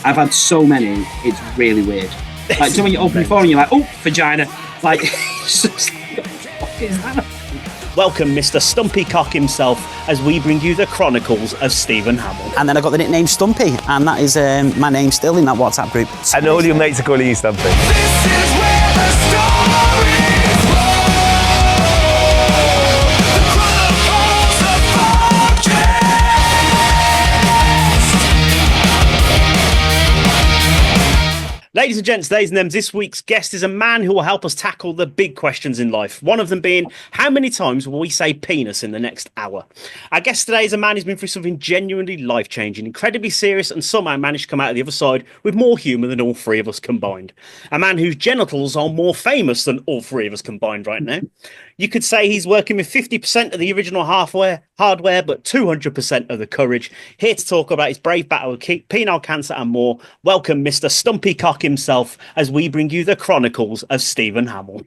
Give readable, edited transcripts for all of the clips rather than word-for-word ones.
I've had so many, it's really weird. Like, so when you open your phone and you're like, oh, vagina. Like, it's just, what the fuck is that? Welcome, Mr. Stumpy Cock himself, as we bring you the Chronicles of Steven Hamill. And then I got the nickname Stumpy, and that is my name still in that WhatsApp group. And all your mates are calling you Stumpy. This is where the stories roll. The Chronicles of Podcast. Ladies and gents, ladies and thems, this week's guest is a man who will help us tackle the big questions in life. One of them being, how many times will we say penis in the next hour? Our guest today is a man who's been through something genuinely life-changing, incredibly serious, and somehow managed to come out of the other side with more humour than all three of us combined. A man whose genitals are more famous than all three of us combined right now. You could say he's working with 50% of the original hardware, but 200% of the courage. Here to talk about his brave battle with penile cancer and more. Welcome, Mr. Stumpy Cock himself, as we bring you the Chronicles of Steven Hamill.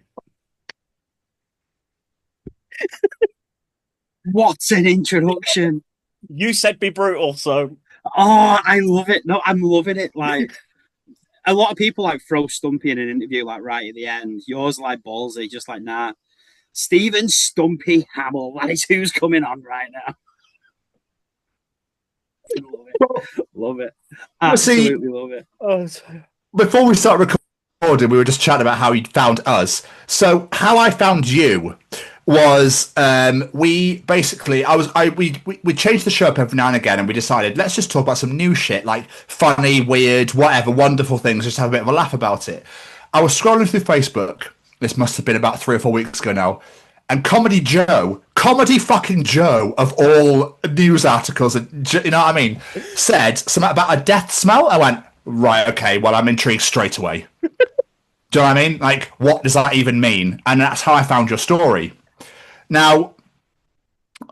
What an introduction. You said be brutal, so... Oh, I love it. No, I'm loving it. Like, a lot of people, like, throw Stumpy in an interview, like, right at the end. Yours, like, ballsy, just like, nah. Steven Stumpy Hamill. That is who's coming on right now. Love it. Absolutely love it. Oh, Before we start recording, we were just chatting about how you found us. So how I found you was we basically we changed the show up every now and again, and we decided let's just talk about some new shit, like funny, weird, whatever, wonderful things, just have a bit of a laugh about it. I was scrolling through Facebook. This must have been about 3 or 4 weeks ago now. And Comedy fucking Joe of all news articles, you know what I mean, said something about a death smell. I went, right, okay, well, I'm intrigued straight away. Do you know what I mean? Like, what does that even mean? And that's how I found your story. Now,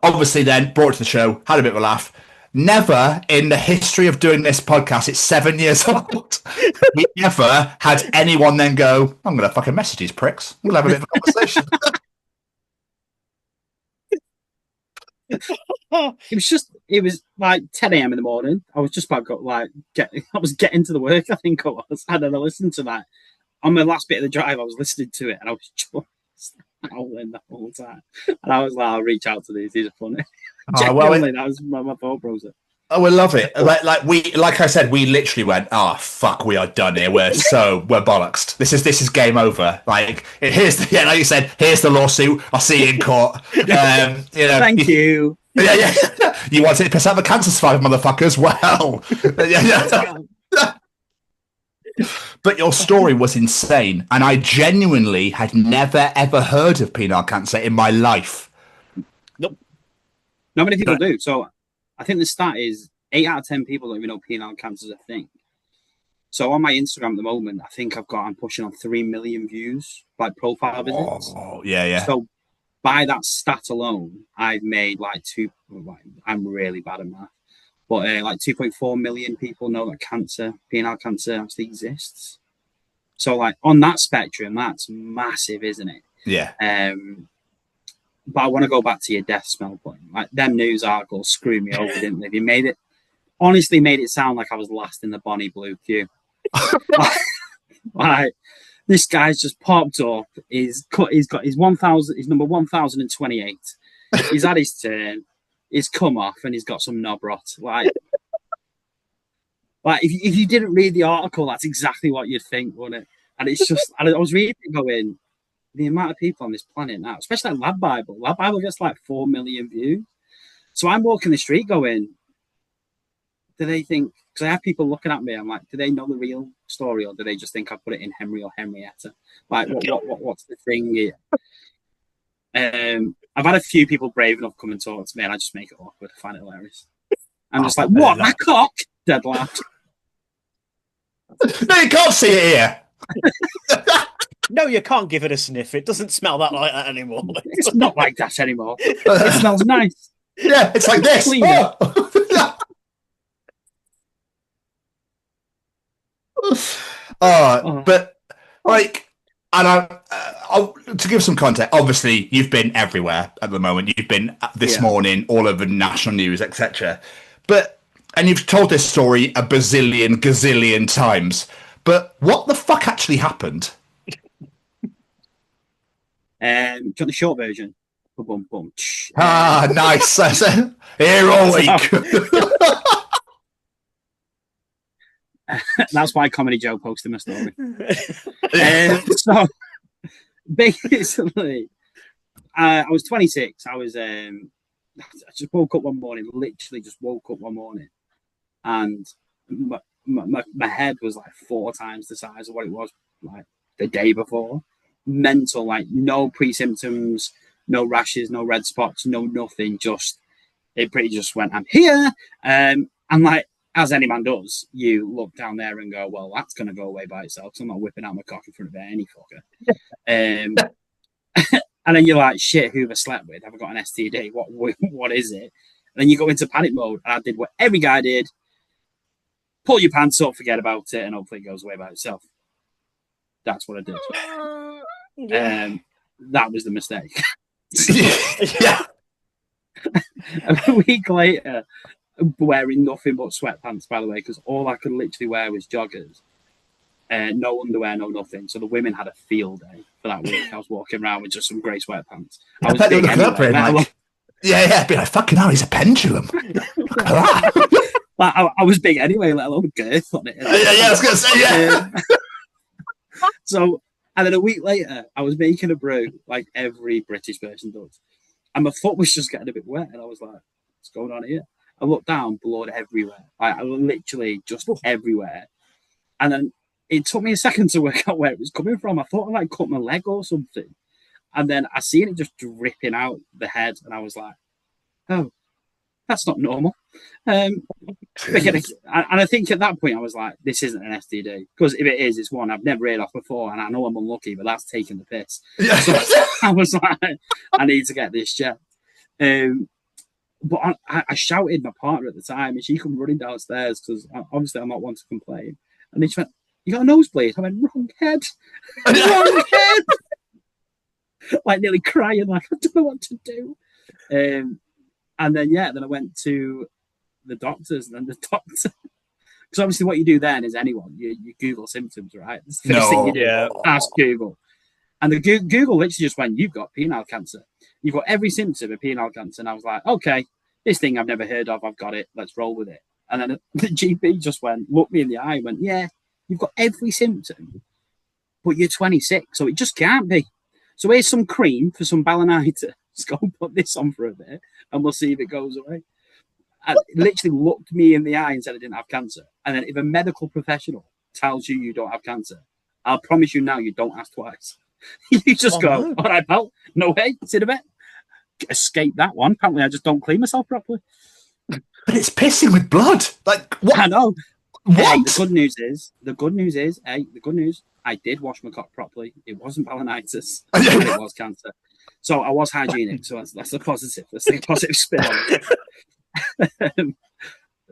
obviously then, brought it to the show, had a bit of a laugh. Never in the history of doing this podcast, it's 7 years old, we ever had anyone then go, I'm going to fucking message these pricks. We'll have a bit of a conversation. It was like 10 a.m. in the morning. I was just about I was getting to the work, I think I was. And then I listened to that. On the last bit of the drive, I was listening to it and I was just howling the whole time. And I was like, I'll reach out to these are funny. Genuinely, that was my thought process. Oh, we love it. Like I said, we literally went, oh fuck, we are done here. We're bollocksed. This is game over. Like like you said, here's the lawsuit. I'll see you in court. Thank you. Yeah. You wanted to piss out the cancer survivor, motherfuckers. Well, But your story was insane, and I genuinely had never ever heard of penile cancer in my life. Nope. Not many people do. So I think the stat is 8 out of 10 people don't even know penile cancer is a thing. So on my Instagram at the moment, I think I'm pushing on 3 million views, like profile visits. Oh, yeah. So by that stat alone, I've made I'm really bad at math, but 2.4 million people know that penile cancer actually exists. So like on that spectrum, that's massive, isn't it? Yeah. But I want to go back to your death smell point. Like, them news articles screwed me over, didn't they? They honestly made it sound like I was last in the Bonnie Blue queue. Like, this guy's just popped up. He's got his number 1028. He's had his turn. He's come off and he's got some knob rot. Like if you didn't read the article, that's exactly what you'd think, wouldn't it? And it's just, I was reading it going, the amount of people on this planet now, especially like Lab Bible. Lab Bible gets like 4 million views. So I'm walking the street going, do they think, because I have people looking at me, I'm like, do they know the real story, or do they just think I put it in Henry or Henrietta? Like, what's the thing here? I've had a few people brave enough come and talk to me, and I just make it awkward. I find it hilarious. I'm just like, what? My cock? Dead laugh. No, you can't see it here. No, you can't give it a sniff. It doesn't smell like that anymore. It's not like that anymore. It smells nice. Yeah, it's like this. But like, and to give some context, obviously you've been everywhere at the moment. You've been this morning all over national news, etc. But and you've told this story a bazillion, gazillion times, but what the fuck actually happened? Do you want the short version? Boom, boom. Ah, nice. Here all week. That's why Comedy Joe posted my story. So basically, I was 26. I just woke up one morning, literally just woke up one morning, and my head was like 4 times the size of what it was like the day before. Mental, like no pre-symptoms, no rashes, no red spots, no nothing. Just it pretty just went, I'm here. And like, as any man does, you look down there and go, well, that's going to go away by itself. So I'm not whipping out my cock in front of any fucker. And then you're like, shit, who have I slept with? Have I got an STD? What is it? And then you go into panic mode. And I did what every guy did. Pull your pants up, forget about it, and hopefully it goes away by itself. That's what I did. That was the mistake. Yeah. A week later, wearing nothing but sweatpants, by the way, because all I could literally wear was joggers. No underwear, no nothing. So the women had a field day for that week. I was walking around with just some grey sweatpants. I was big anyway, like, yeah, be like, fucking hell, he's a pendulum. Look at that. Like, I was big anyway, let alone girth on it. Yeah, I was going to say, yeah. So, and then a week later, I was making a brew like every British person does. And my foot was just getting a bit wet. And I was like, what's going on here? I looked down, blood everywhere. I literally just everywhere. And then it took me a second to work out where it was coming from. I thought I like cut my leg or something. And then I seen it just dripping out the head. And I was like, oh, that's not normal. And I think at that point I was like, this isn't an STD. Because if it is, it's one I've never heard of before. And I know I'm unlucky, but that's taking the piss. Yeah. So I was like, I need to get this checked. But I shouted my partner at the time, and she come running downstairs because obviously I'm not one to complain. And then she went, you got a nosebleed? I went, wrong head. Wrong head. Like nearly crying, like, I don't know what to do. And then, then I went to the doctors, and then the doctor, because obviously what you do then is anyone, you Google symptoms, right? It's the first thing you do, ask Google. And the Google literally just went, you've got penile cancer. You've got every symptom of penile cancer. And I was like, okay, this thing I've never heard of, I've got it, let's roll with it. And then the GP just looked me in the eye and went, yeah, you've got every symptom, but you're 26, so it just can't be. So here's some cream for some balanitis. Go and put this on for a bit, and we'll see if it goes away. And literally looked me in the eye and said I didn't have cancer. And then if a medical professional tells you don't have cancer, I'll promise you now, you don't ask twice. You just go, all right, pal, no way, sit a bit. Escape that one. Apparently I just don't clean myself properly. But it's pissing with blood. Like, what? I know. What? Hey, the good news is, I did wash my cock properly. It wasn't balanitis. It was cancer. So I was hygienic. So that's a positive. That's a positive spin on it.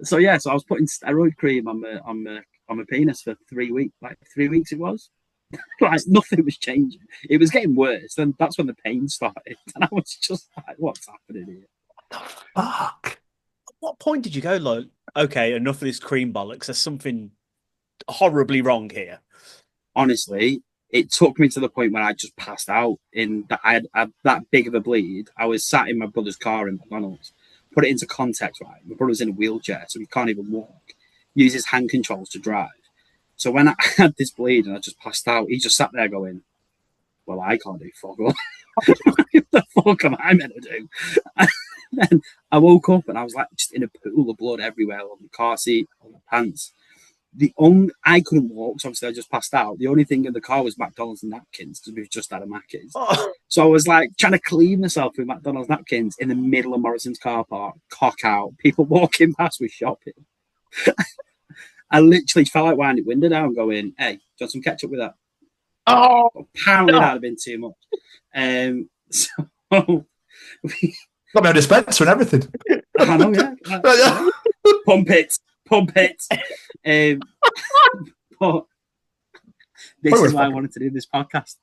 So I was putting steroid cream on my penis for 3 weeks. Like 3 weeks it was. Like nothing was changing. It was getting worse. And that's when the pain started. And I was just like, what's happening here? What the fuck? At what point did you go, like, okay, enough of this cream bollocks? There's something horribly wrong here. Honestly, it took me to the point where I just passed out. In that I had that big of a bleed. I was sat in my brother's car in McDonald's. Put it into context, right? My brother's in a wheelchair, so he can't even walk. Uses hand controls to drive. So when I had this bleed and I just passed out, he just sat there going, well, I can't do fuck all. What the fuck am I meant to do? And then I woke up and I was like just in a pool of blood everywhere, on the car seat, on the pants. I couldn't walk, so obviously I just passed out. The only thing in the car was McDonald's napkins, because we've just had a Mackey's. So I was like trying to clean myself with McDonald's napkins in the middle of Morrison's car park, cock out, people walking past with shopping. I literally felt like winding window down, going, "Hey, got some ketchup with that?" Oh, apparently that'd have been too much. So got my own dispenser and everything. I know, yeah. Pump it. But this is why I wanted to do this podcast.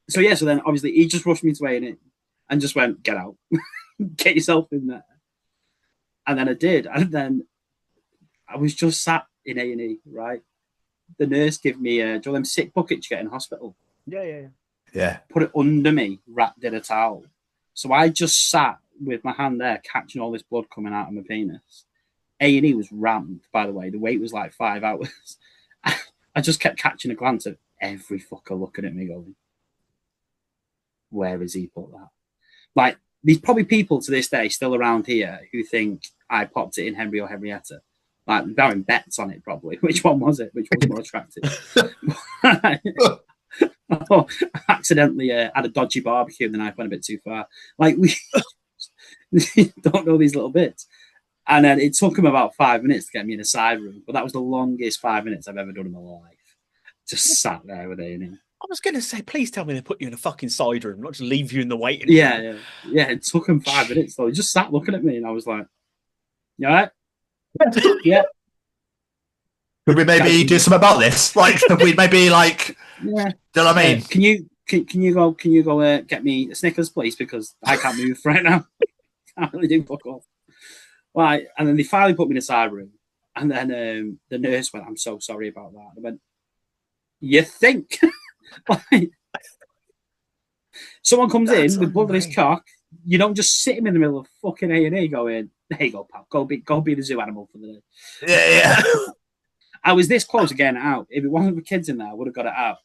So then obviously he just rushed me to A&E and just went, get out. get yourself in there. And then I did. And then I was just sat in A&E, right? The nurse gave me do you know them sick buckets you get in hospital? Yeah. Put it under me, wrapped in a towel. So I just sat with my hand there, catching all this blood coming out of my penis. A&E was rammed, by the way. The wait was like 5 hours. I just kept catching a glance of every fucker looking at me going, where has he put that? Like, there's probably people to this day still around here who think I popped it in Henry or Henrietta. Like, they're having bets on it, probably. Which one was it? Which was more attractive? Oh, I accidentally had a dodgy barbecue and the knife went a bit too far. Like, we don't know these little bits. And then it took him about 5 minutes to get me in a side room, but that was the longest 5 minutes I've ever done in my life. Just sat there with A&E. I was going to say, please tell me they put you in a fucking side room, not just leave you in the waiting room. Yeah. It took him 5 minutes though. He just sat looking at me, and I was like, "You all right?" Yeah. Could we maybe do something about this? Like, we maybe like, yeah. Do you know what I mean? Can you go get me a Snickers, please? Because I can't move right now. Can't really do fuck off. Right, and then they finally put me in a side room, and then the nurse went, "I'm so sorry about that." I went, "You think?" Like, someone comes in with blood on his cock, you don't just sit him in the middle of fucking A&E going, "There you go, pal, go be the zoo animal for the day." Yeah. I was this close to getting it out. If it wasn't for kids in there, I would have got it out.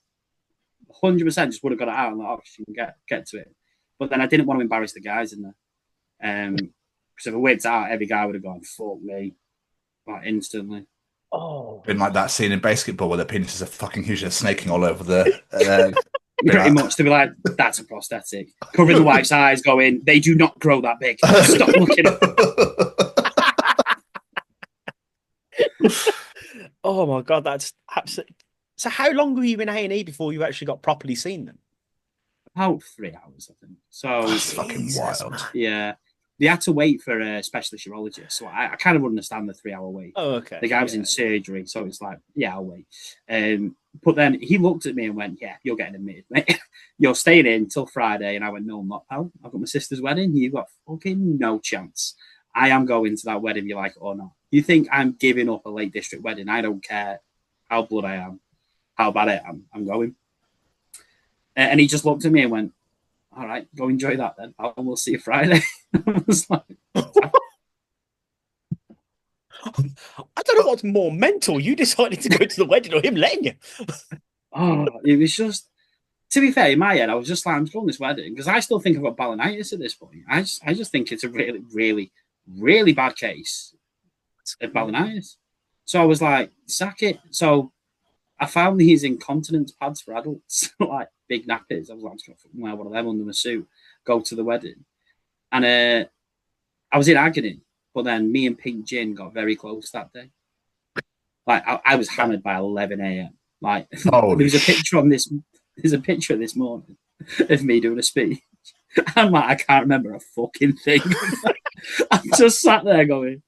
100% just would have got it out and like, she can get to it. But then I didn't want to embarrass the guys in there. Because if I whipped out, every guy would have gone, "Fuck me," like instantly. Oh, Been like that scene in basketball where the penises are fucking huge and snaking all over the. Pretty much to be like, "That's a prosthetic." Covering the wife's eyes, going, "They do not grow that big. Stop looking." Oh my god, that's absolutely. So, how long were you in A&E before you actually got properly seen them? About 3 hours, I think. So That's fucking wild. Yeah. They had to wait for a specialist urologist, so I kind of understand the 3 hour wait. Oh, okay. The guy was in surgery, so it's like, yeah, I'll wait. But then he looked at me and went, "Yeah, you're getting admitted, mate. You're staying in till Friday." And I went, "No, I'm not, pal. I've got my sister's wedding. You've got fucking no chance. I am going to that wedding, you like it or not. You think I'm giving up a Lake District wedding? I don't care how blood I am, how bad I am. I'm going." And he just looked at me and went, "All right, go enjoy that then. We'll see you Friday." I was like, I don't know what's more mental. You decided to go to the wedding or him letting you? oh, it was just, to be fair, in my head, I was just like, I'm going to this wedding because I still think I've got balanitis at this point. I just think it's a really, really, really bad case of balanitis. So I was like, sack it. So I found these incontinence pads for adults, like big nappies. I was like, I'm just going to wear one of them under my suit, go to the wedding. And I was in agony, but then me and Pink Gin got very close that day. Like I was hammered by 11 a.m. Like there's a picture this morning of me doing a speech. I'm like, I can't remember a fucking thing. I just sat there going,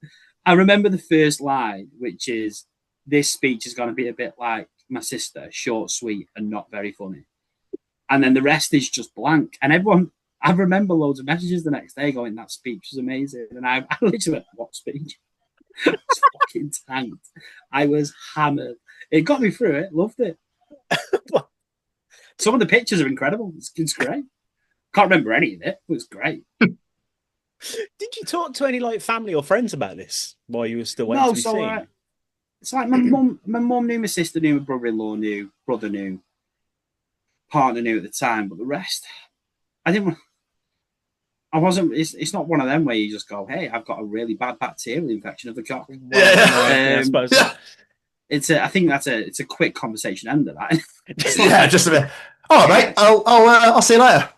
I remember the first line, which is, "This speech is going to be a bit like my sister, short, sweet, and not very funny." And then the rest is just blank. And everyone, I remember loads of messages the next day going, "That speech was amazing." And I literally went, "What speech?" I was fucking tanked. I was hammered. It got me through it. Loved it. Some of the pictures are incredible. It's great. Can't remember any of it. It was great. Did you talk to any like family or friends about this while you were still waiting to be seen? It's like my mum knew, my sister knew, my brother-in-law knew, brother knew, partner knew at the time, but the rest, I wasn't. It's not one of them where you just go, "Hey, I've got a really bad bacterial infection of the cock." I suppose. I think it's a quick conversation ender. That. Yeah, just a bit. All right, I'll see you later.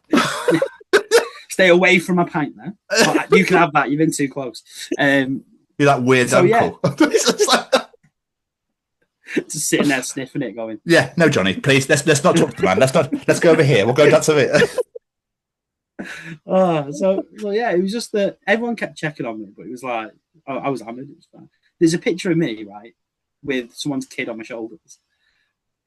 Stay away from my pint now. You can have that. You've been too close. You're that weird uncle. Yeah. Just sitting there sniffing it, going, "Yeah, no, Johnny, please. Let's not talk to the man. Let's go over here. We'll go dance a bit." So yeah, it was just that everyone kept checking on me, but it was like, I was hammered. It was fine. There's a picture of me, right, with someone's kid on my shoulders.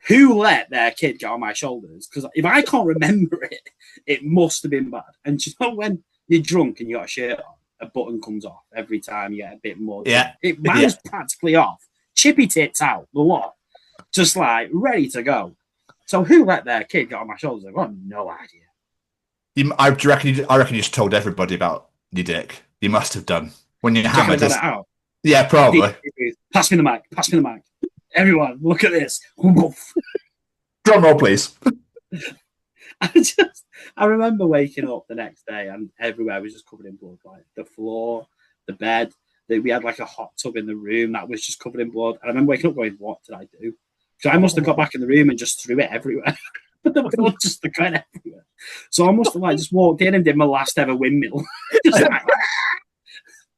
Who let their kid get on my shoulders? Because if I can't remember it, it must have been bad. And you know when you're drunk and you got a shirt on, a button comes off every time you get a bit more. Yeah. Mine's practically off. Chippy tits out, the lot. Just like ready to go. So who let their kid get on my shoulders? I've got no idea. I reckon you just told everybody about your dick. You must have done. When you hammered it out. Yeah, probably. Pass me the mic. Pass me the mic. Everyone, look at this. Drum roll, please. I remember waking up the next day and everywhere was just covered in blood. Like the floor, the bed. We had like a hot tub in the room that was just covered in blood. And I remember waking up going, what did I do? So I must have got back in the room and just threw it everywhere. But the blood just going everywhere. So I must have like just walked in and did my last ever windmill. Just like,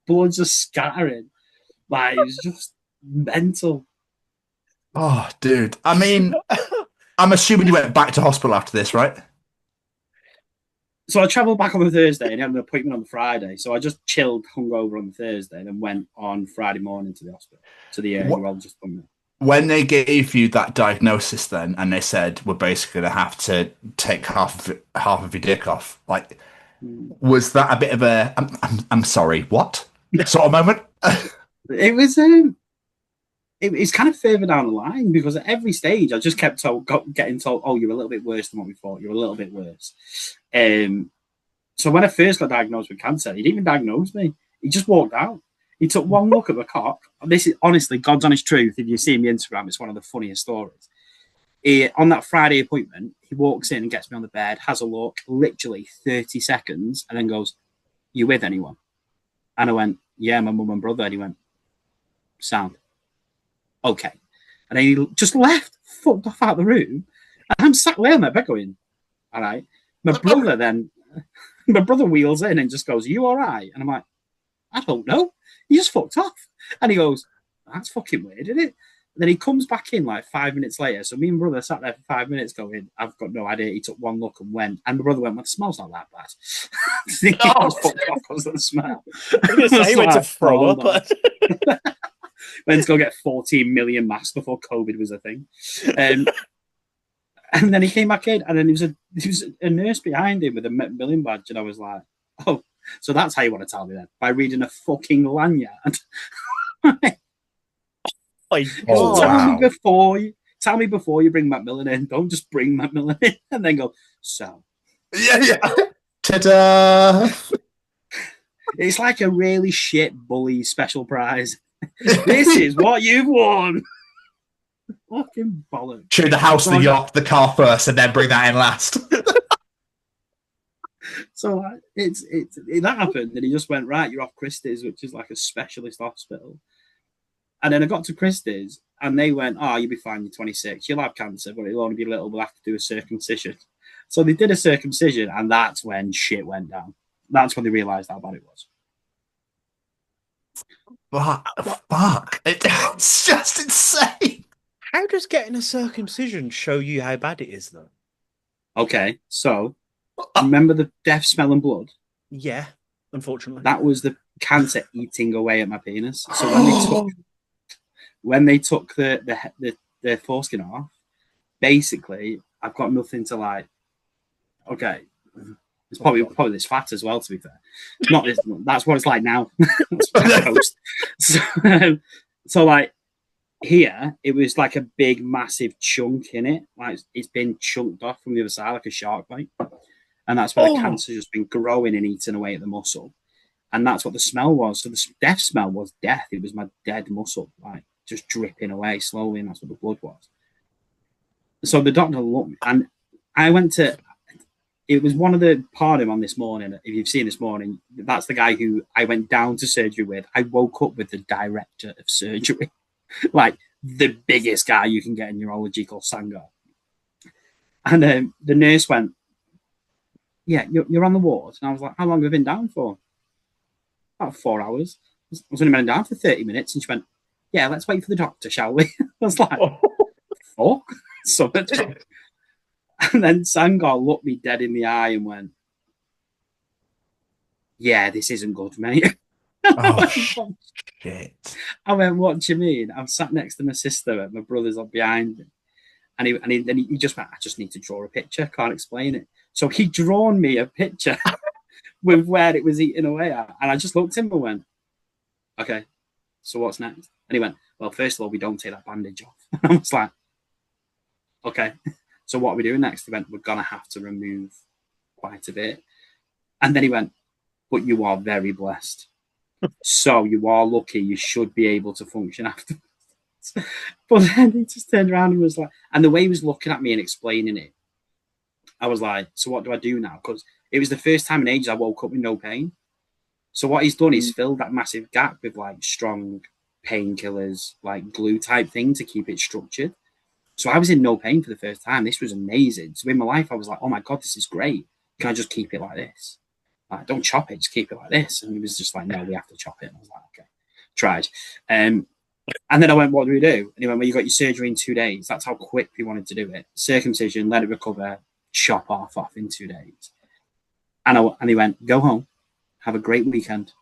blood just scattering. Like it was just mental. Oh, dude. I mean, I'm assuming you went back to hospital after this, right? So I travelled back on the Thursday and had an appointment on the Friday. So I just chilled, hungover on the Thursday, and then went on Friday morning to the hospital, to the urologist appointment. When they gave you that diagnosis then, and they said, we're basically going to have to take half of your dick off, like, was that a bit of a, I'm sorry, what? Sort of moment? It was, it's kind of further down the line because at every stage I just kept getting told, oh, you're a little bit worse than what we thought. You're a little bit worse. So when I first got diagnosed with cancer, he didn't even diagnose me. He just walked out. He took one look at the cock. This is honestly God's honest truth. If you see me on Instagram, it's one of the funniest stories. On that Friday appointment, he walks in and gets me on the bed, has a look, literally 30 seconds, and then goes, you with anyone? And I went, yeah, my mum and brother. And he went, sound. Okay. And then he just left, fucked off out of the room. And I'm sat there on my bed going, all right. My brother wheels in and just goes, you all right? And I'm like, I don't know. He just fucked off. And he goes, that's fucking weird, isn't it? And then he comes back in like 5 minutes later. So me and brother sat there for 5 minutes going, I've got no idea. He took one look and went. And my brother went, well, the smell's not that bad. He was fucked off because of the smell. He went to throw up. Went to go get 14 million masks before COVID was a thing. And then he came back in, and then there was a nurse behind him with a Macmillan badge, and I was like, oh, so that's how you want to tell me then? By reading a fucking lanyard? Tell me before you bring Macmillan in. Don't just bring Macmillan in and then go, so. Yeah. Ta-da! It's like a really shit bully special prize. This is what you've won. Fucking bollocks. Show the house, the yacht, the car first, and then bring that in last. So that happened, and he just went, right, you're off Christie's, which is like a specialist hospital. And then I got to Christie's, and they went, oh, you'll be fine, you're 26, you'll have cancer, but it'll only be a little, we'll have to do a circumcision. So they did a circumcision, and that's when shit went down. That's when they realised how bad it was. Fuck. It's just insane. How does getting a circumcision show you how bad it is, though? Okay, so remember the death, smell, and blood? Yeah, unfortunately. That was the cancer eating away at my penis. So when they took the foreskin off, basically, I've got nothing to like. Okay, it's probably this fat as well. To be fair, not this. That's what it's like now. So like here, it was like a big, massive chunk in it. Like it's been chunked off from the other side, like a shark bite, and that's where the cancer's just been growing and eating away at the muscle. And that's what the smell was. So the death smell was death. It was my dead muscle, like just dripping away slowly, and that's what the blood was. So the doctor looked, and I went to. It was one of the Parnham on this morning. If you've seen this morning, that's the guy who I went down to surgery with. I woke up with the director of surgery, like the biggest guy you can get in urology, called Sangha. And the nurse went, yeah, you're on the ward. And I was like, how long have you been down for? About 4 hours. I was only been down for 30 minutes. And she went, yeah, let's wait for the doctor, shall we? I was like, fuck. So and then Sangha looked me dead in the eye and went, yeah, this isn't good, mate. Oh, shit. I went, what do you mean? I'm sat next to my sister and my brother's up behind me. And he just went, I just need to draw a picture. Can't explain it. So he drawn me a picture with where it was eating away at. And I just looked at him and went, okay, so what's next? And he went, well, first of all, we don't take that bandage off. And I was like, okay, so what are we doing next? He went, we're going to have to remove quite a bit. And then he went, but you are very blessed. So you are lucky. You should be able to function afterwards. But then he just turned around and was like, and the way he was looking at me and explaining it, I was like, so what do I do now? Because it was the first time in ages I woke up with no pain. So what he's done is filled that massive gap with like strong painkillers, like glue type thing to keep it structured. So I was in no pain for the first time. This was amazing. So in my life, I was like, oh my God, this is great. Can I just keep it like this? Like, don't chop it, just keep it like this. And he was just like, no, we have to chop it. And I was like, okay, tried. And then I went, what do we do? And he went, well, you got your surgery in 2 days. That's how quick we wanted to do it. Circumcision, let it recover, chop off in 2 days. And he went, go home, have a great weekend,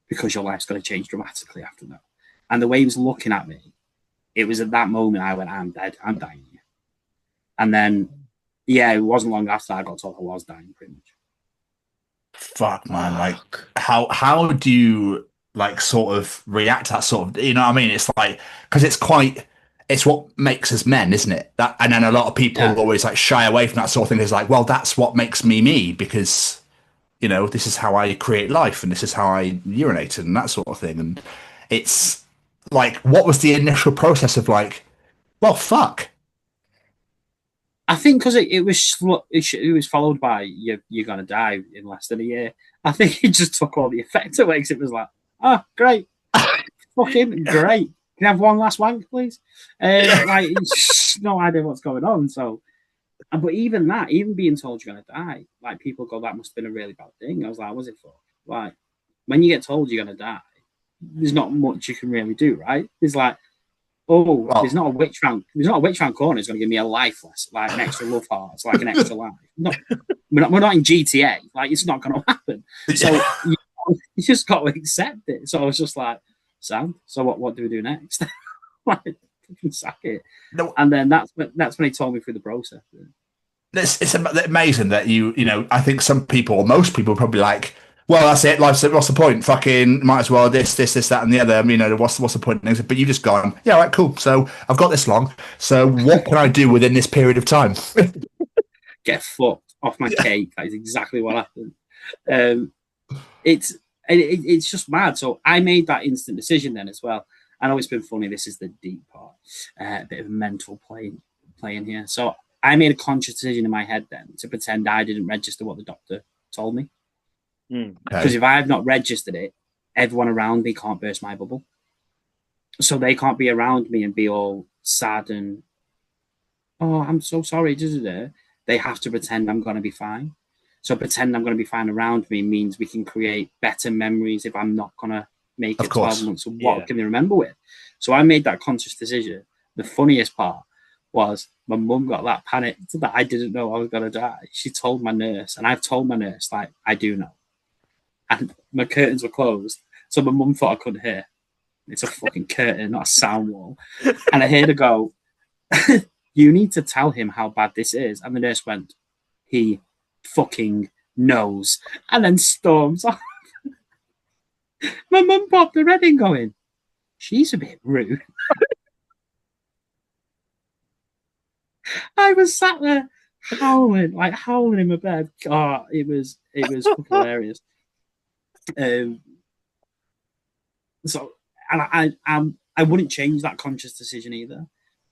because your life's going to change dramatically after that. And the way he was looking at me, it was at that moment I went, I'm dead, I'm dying here. And then, yeah, it wasn't long after I got told I was dying, pretty much. Fuck, man. Like, how do you like sort of react to that sort of, you know what I mean? It's like, because it's what makes us men, isn't it? That, and then a lot of people always like shy away from that sort of thing. It's like, well, that's what makes me, because, you know, this is how I create life and this is how I urinate and that sort of thing. And it's like, what was the initial process of like, well, fuck? I think because it was followed by you're gonna die in less than a year. I think it just took all the effect away, because it was like, oh, great, fucking great. Can I have one last wank, please? Like, it's no idea what's going on. So, but even that, even being told you're gonna die, like people go, that must have been a really bad thing. I was like, what was it for? Like, when you get told you're gonna die, there's not much you can really do, right? It's like, there's not a witch round corner is going to give me a life less, like an extra love heart, it's like an extra life. No, we're not in GTA. Like, it's not going to happen. So you just got to accept it. So I was just like, Sam, so what do we do next? Like, sack it. No. And then that's when he told me through the process. It's amazing that you know, I think some people, or most people, probably like, well, that's it. What's the point? Fucking might as well this, that, and the other. You know, what's the point? But you've just gone, yeah, right, cool. So I've got this long. So what can I do within this period of time? Get fucked off my cake. That is exactly what happened. It's just mad. So I made that instant decision then as well. I know it's been funny. This is the deep part. A bit of mental playing here. So I made a conscious decision in my head then to pretend I didn't register what the doctor told me. Because if I have not registered it, everyone around me can't burst my bubble. So they can't be around me and be all sad and, oh, I'm so sorry. They have to pretend I'm going to be fine. So pretend I'm going to be fine around me means we can create better memories if I'm not going to make it 12 months. So what can they remember with? So I made that conscious decision. The funniest part was my mum got that panicked that I didn't know I was going to die. She told my nurse, and I've told my nurse, like, I do know. And my curtains were closed, so my mum thought I couldn't hear. It's a fucking curtain, not a sound wall. And I heard her go, you need to tell him how bad this is. And the nurse went, he fucking knows. And then storms off. My mum popped her head in going, she's a bit rude. I was sat there howling in my bed. God, it was hilarious. So, and I wouldn't change that conscious decision either.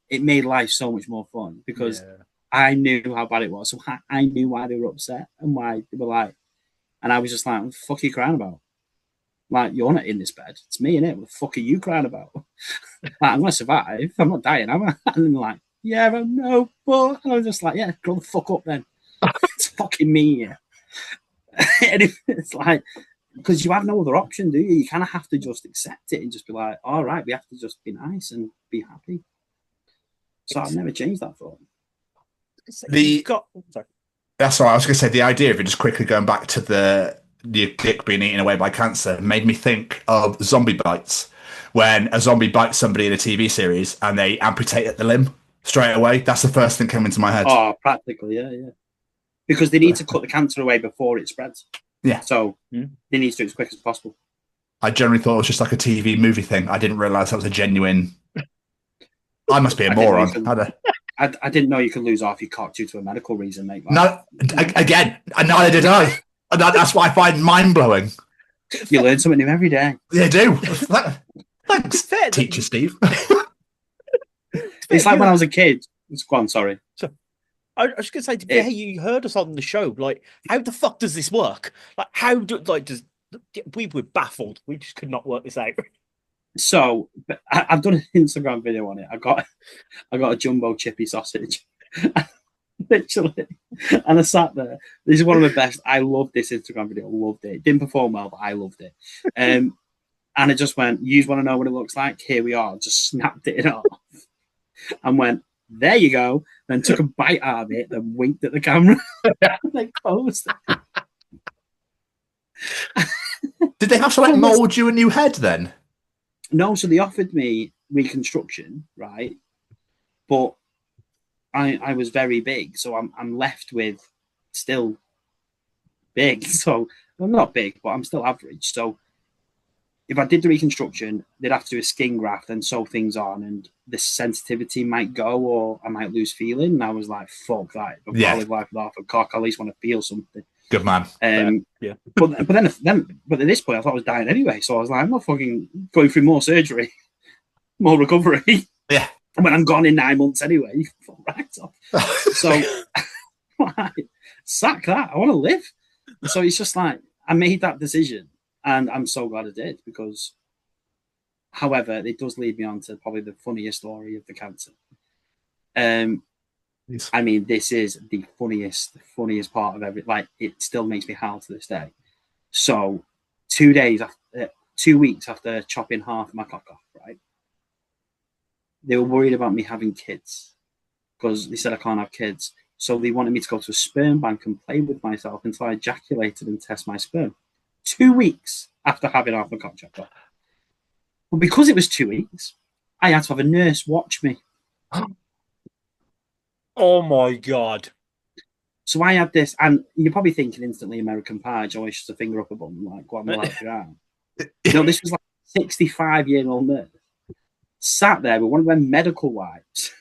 It made life so much more fun because I knew how bad it was. So I knew why they were upset and why they were like, and I was just like, what the fuck are you crying about? Like, you're not in this bed. It's me, innit? What the fuck are you crying about? Like, I'm going to survive. I'm not dying, am I? And then like, yeah, I know, but and I was just like, yeah, grow the fuck up then. It's fucking me. Yeah. And it's like, because you have no other option, do you? You kind of have to just accept it and just be like, all right, we have to just be nice and be happy. So I've never changed that thought. That's all right. I was going to say, the idea of it, just quickly going back to the dick being eaten away by cancer, made me think of zombie bites. When a zombie bites somebody in a TV series and they amputate at the limb straight away. That's the first thing came into my head. Oh, practically, yeah. Because they need to cut the cancer away before it spreads. Yeah. So they need to do it as quick as possible. I generally thought it was just like a TV movie thing. I didn't realise that was a genuine. I must be a moron. I didn't know you could lose half your cock due to a medical reason, mate. No, again, neither did I. And that's what I find mind blowing. You learn something new every day. Yeah, I do. Thanks, teacher Steve. It's like when I was a kid. Go on, sorry. So, I was just gonna say, yeah, you heard us on the show. Like, how the fuck does this work? Like, we were baffled. We just could not work this out. So I've done an Instagram video on it. I got a jumbo chippy sausage, literally, and I sat there. This is one of the best. I loved this Instagram video. Loved it. Didn't perform well, but I loved it. And it just went. You want to know what it looks like? Here we are. Just snapped it off and went. There you go. Then took a bite out of it. Then winked at the camera. And then closed it. Did they have to like mold you a new head then? No, so they offered me reconstruction, right? But I was very big, so I'm left with still big. So I'm not big, but I'm still average. So if I did the reconstruction, they'd have to do a skin graft and sew things on, and the sensitivity might go, or I might lose feeling. And I was like, "Fuck that! Before I live life with half a cock, I at least want to feel something." Good man. Yeah. But at this point, I thought I was dying anyway. So I was like, I'm not fucking going through more surgery, more recovery. Yeah. When I'm gone in 9 months anyway, you can fall right off. So, sack that. I want to live. So it's just like, I made that decision, and I'm so glad I did, because, however, it does lead me on to probably the funniest story of the cancer. I mean, this is the funniest part of every. Like, it still makes me howl to this day. So, 2 weeks after chopping half my cock off, right? They were worried about me having kids, because they said I can't have kids. So they wanted me to go to a sperm bank and play with myself until I ejaculated and test my sperm. 2 weeks after having half my cock chopped off. But because it was 2 weeks, I had to have a nurse watch me. Oh my God. So I had this, and you're probably thinking instantly American Pie, Joey just a finger up a bum, like, what am I like to arm? No, this was like a 65-year-old nurse. Sat there with one of them medical wipes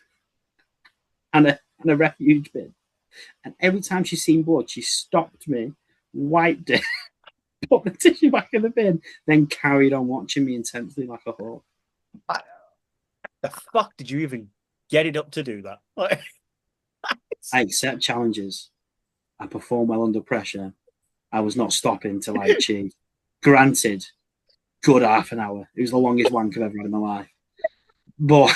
and a refuge bin. And every time she seen blood, she stopped me, wiped it, put the tissue back in the bin, then carried on watching me intensely like a hawk. The fuck did you even get it up to do that? I accept challenges. I perform well under pressure. I was not stopping till I achieved. Granted, good half an hour. It was the longest wank I've ever had in my life. But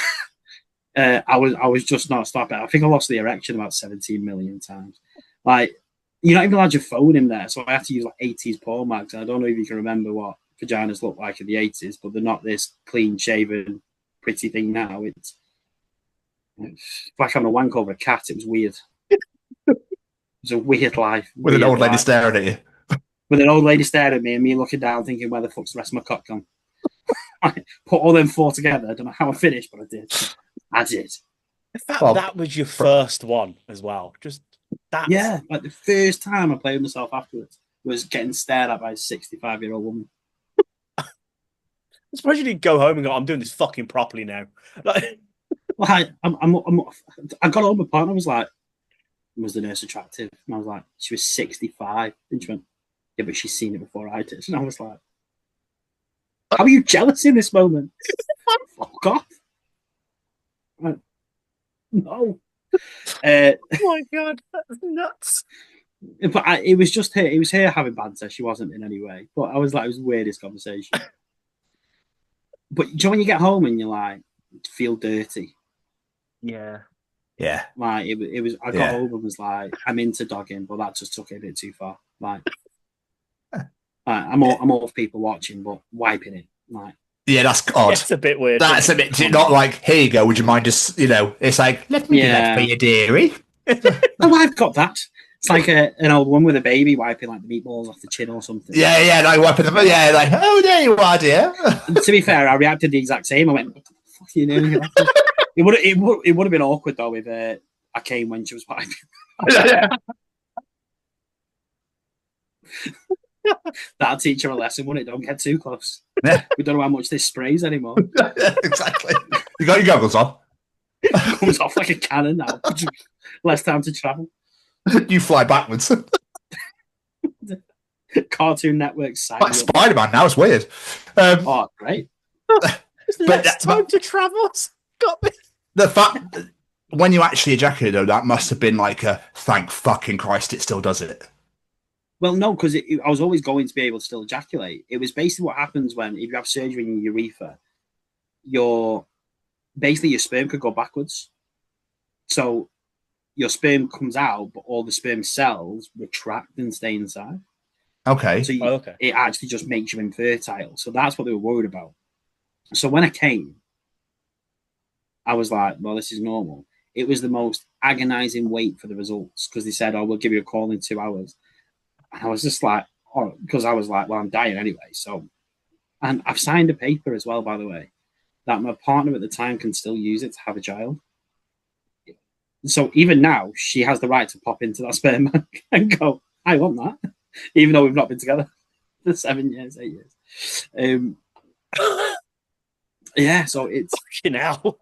I was just not stopping. I think I lost the erection about 17 million times. Like, you're not even allowed your phone in there, so I had to use like 80s porn mags. I don't know if you can remember what vaginas looked like in the 80s, but they're not this clean shaven, pretty thing now. It's like having a wank over a cat. It was weird. It was a weird life. With an old lady staring at you. With an old lady staring at me and me looking down thinking, where the fuck's the rest of my cock gone? I put all them four together. I don't know how I finished, but I did. I did. In fact, that was your first one as well. Just that. Yeah, like the first time I played with myself afterwards was getting stared at by a 65-year-old woman. I suppose you didn't go home and go, I'm doing this fucking properly now. Like, well, I got home, my partner was like, was the nurse attractive? And I was like, she was 65. And she went, yeah, but she's seen it before I did. And I was like, how are you jealous in this moment? Fuck off. Like, no. Oh my God, that's nuts. But it was just her. It was her having banter. She wasn't in any way. But I was like, it was the weirdest conversation. But you know when you get home and you're like, feel dirty. Yeah. Yeah. Like it was. I got home and was like, I'm into dogging, but that just took it a bit too far. Like, I'm all for people watching, but wiping it, like. Yeah, that's odd. It's a bit weird. That's a bit not like, here you go, would you mind just, it's like, let me do that for you, dearie. Oh, I've got that. It's like an old one with a baby wiping like the meatballs off the chin or something. Yeah, like wiping them. Yeah, like, oh, there you are, dear. To be fair, I reacted the exact same. I went, what the fuck are you doing? It would have been awkward though if I came when she was wiping. That'll teach her a lesson, won't it? Don't get too close. Yeah, We don't know how much this sprays anymore. exactly. You got your goggles on. Comes off like a cannon now. Less time to travel. You fly backwards. Cartoon Network side. Like Spider-Man now, it's weird. Oh, great. Less time to travel. Got me. The fact that when you actually ejaculated, though, that must have been like a thank fucking Christ it still does it. Well, no, because I was always going to be able to still ejaculate. It was basically what happens when, if you have surgery in your urethra, your sperm could go backwards. So your sperm comes out, but all the sperm cells retract and stay inside. Okay. So it actually just makes you infertile. So that's what they were worried about. So when I came, I was like, well, this is normal. It was the most agonizing wait for the results because they said, oh, we'll give you a call in 2 hours. And I was just like, oh, because I was like, well, I'm dying anyway. So, and I've signed a paper as well, by the way, that my partner at the time can still use it to have a child. So even now, she has the right to pop into that sperm bank and go, I want that, even though we've not been together for 7 years, 8 years. Yeah, so it's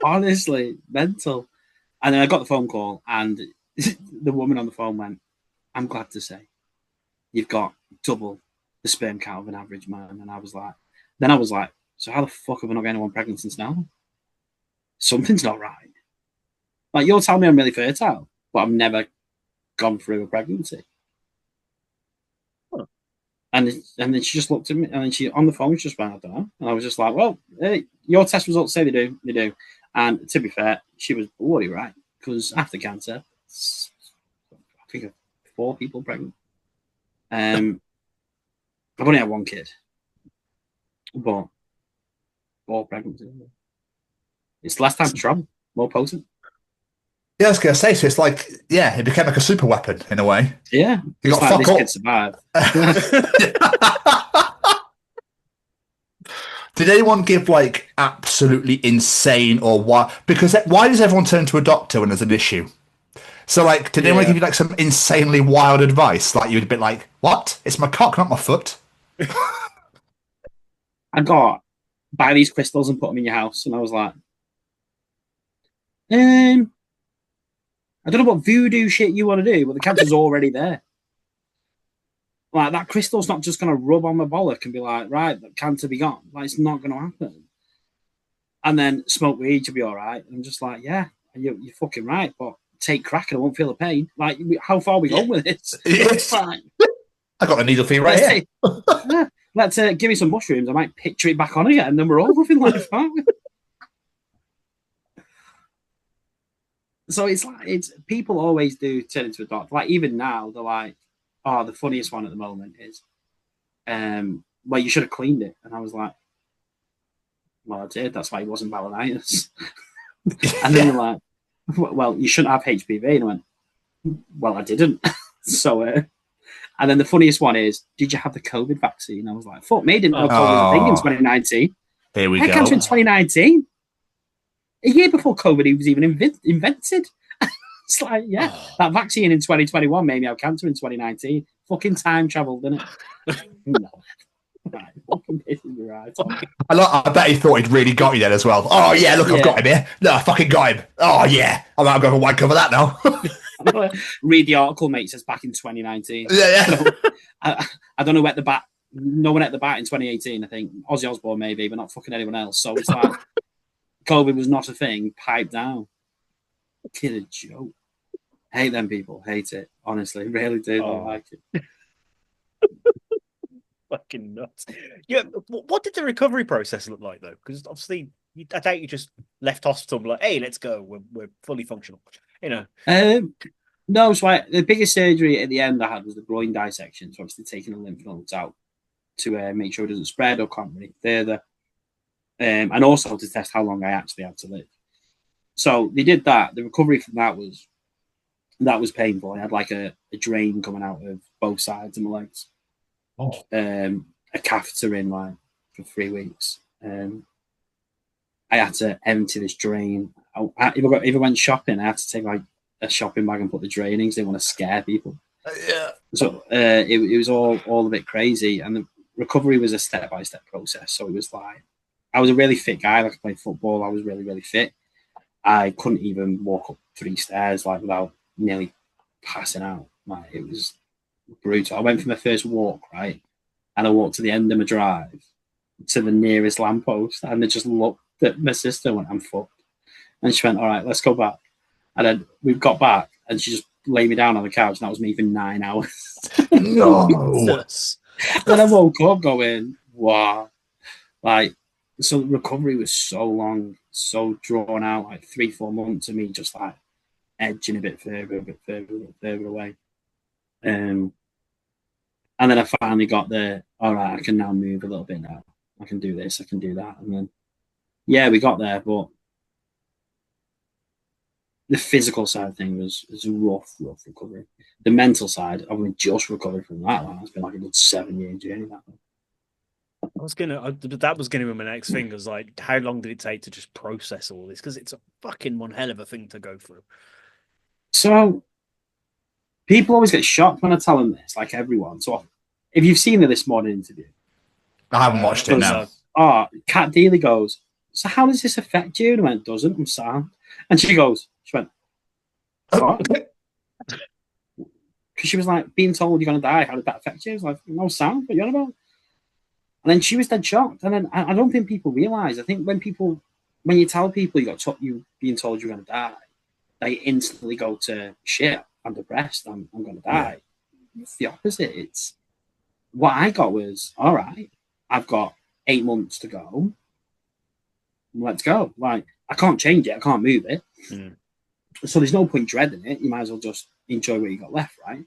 honestly mental. And then I got the phone call, and the woman on the phone went, I'm glad to say you've got double the sperm count of an average man. And I was like, so how the fuck have I not got anyone pregnant since now? Something's not right. Like, you're telling me I'm really fertile, but I've never gone through a pregnancy. Huh. And then she just looked at me, and then she, on the phone, she just went, I don't know. And I was just like, well, hey, your test results say they do. And to be fair, she was bloody right, because after cancer, I think of 4 people pregnant. I've only had 1 kid, but 4 pregnancies. It's less time to travel, more potent. Yeah, I was going to say, so it's like, yeah, it became like a super weapon in a way. Yeah. You got like fuck this all. kid survived. Did anyone give like absolutely insane or why? Because why does everyone turn to a doctor when there's an issue? So like, did anyone give you like some insanely wild advice? Like you'd be like, "What? It's my cock, not my foot." I got buy these crystals and put them in your house, and I was like, I don't know what voodoo shit you want to do, but the cancer's already there. Like, that crystal's not just going to rub on my bollock and be like, right, the cancer be gone. Like, it's not going to happen. And then smoke weed, you'll be all right. And I'm just like, yeah, you're fucking right, but take crack and I won't feel the pain. Like, how far are we going with this? It's fine. I got a needle for you right here. Yeah, let's give me some mushrooms. I might picture it back on again, and then we're all living life, aren't we? So it's like, people always do turn into a doctor. Like, even now, they're like, oh, the funniest one at the moment is, well, you should have cleaned it. And I was like, well, I did. That's why it wasn't balanitis. And then they're like, well, you shouldn't have HPV. And I went, well, I didn't. So, and then the funniest one is, did you have the COVID vaccine? I was like, fuck me, didn't know COVID was a thing in 2019. Here we I go. cancer in 2019. A year before COVID was even invented. It's like, yeah, that vaccine in 2021 made me have cancer in 2019. Fucking time travel, didn't it? No. Right, fucking pisses me right. I bet he thought he'd really got you then as well. Oh, yeah, look, I've got him here. No, I fucking got him. Oh, yeah. I'm going to white cover that now. Read the article, mate. It says back in 2019. Yeah. So, I don't know where the bat. No one at the bat in 2018, I think. Ozzy Osbourne, maybe, but not fucking anyone else. So it's like, COVID was not a thing. Pipe down. Kid a joke. Hate them people. Hate it. Honestly, really do. Don't like it. Fucking nuts. Yeah. What did the recovery process look like though? Because obviously, I doubt you just left hospital and like, hey, let's go. We're fully functional. You know. No. So the biggest surgery at the end I had was the groin dissection. So obviously taking the lymph nodes out to make sure it doesn't spread or can't really further. And also to test how long I actually had to live. So they did that. The recovery from that was painful. I had like a drain coming out of both sides of my legs. A catheter in like for 3 weeks. I had to empty this drain. If I went shopping, I had to take like a shopping bag and put the drain in because they want to scare people. Yeah. So it was all a bit crazy, and the recovery was a step-by-step process. So it was like, I was a really fit guy. Like, I played football. I was really, really fit. I couldn't even walk up 3 stairs like without nearly passing out. Like, it was brutal. I went for my first walk, right, and I walked to the end of my drive to the nearest lamppost, and I just looked at my sister and went, "I'm fucked." And she went, "All right, let's go back." And then we got back, and she just laid me down on the couch, and that was me for 9 hours. No. Jesus. Then I woke up going, "Wow!" Like, so the recovery was so long, so drawn out, like 3-4 months of me just like edging a bit further, a bit further away. And then I finally got there. All right, I can now move a little bit now. I can do this, I can do that. And then, yeah, we got there, but the physical side of things was a rough recovery. The mental side, I've only just recovered from that one. It's been like a good 7-year journey. That one. That was gonna be my next thing. Was like, how long did it take to just process all this? Because it's a fucking one hell of a thing to go through. So people always get shocked when I tell them this, like everyone. So if you've seen the This Morning interview, I haven't watched it now. Kat Deely goes, "So how does this affect you?" And I went, "Doesn't, I'm sound." And she went, "What?" Because she was like, being told you're going to die, how did that affect you? I was like, "No, sound, what are you on about?" And then she was dead shocked. And then I don't think people realize. I think when you tell people you being told you're going to die, they instantly go to, "Shit, I'm depressed, I'm going to die." Yeah. It's the opposite. It's what I got was, all right, I've got 8 months to go. Let's go. Like, I can't change it. I can't move it. Mm. So there's no point dreading it. You might as well just enjoy what you got left, right?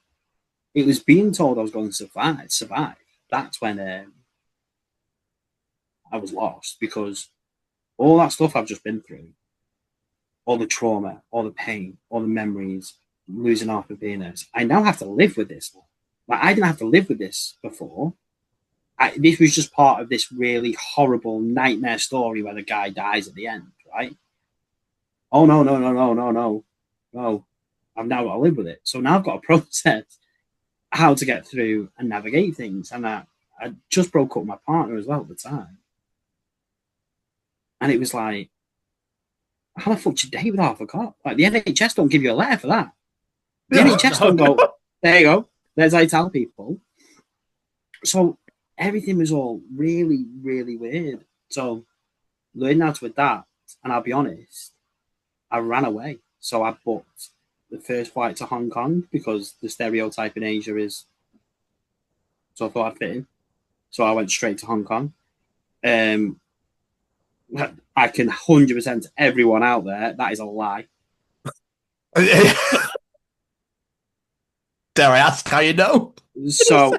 It was being told I was going to survive. That's when I was lost, because all that stuff I've just been through, all the trauma, all the pain, all the memories, losing half a penis, I now have to live with this. Like, I didn't have to live with this before. This was just part of this really horrible nightmare story where the guy dies at the end, right? Oh, no. I've now got to live with it. So now I've got to process how to get through and navigate things. And I just broke up with my partner as well at the time. And it was like, how the fuck do you date with half a cop? Like, the NHS don't give you a letter for that. The NHS don't go, "There you go. There's how you tell people." So everything was all really, really weird. So learning how to adapt, and I'll be honest, I ran away. So I booked the first flight to Hong Kong because the stereotype in Asia is, so I thought I'd fit in. So I went straight to Hong Kong. I can 100% to everyone out there, that is a lie. Dare I ask how you know? So,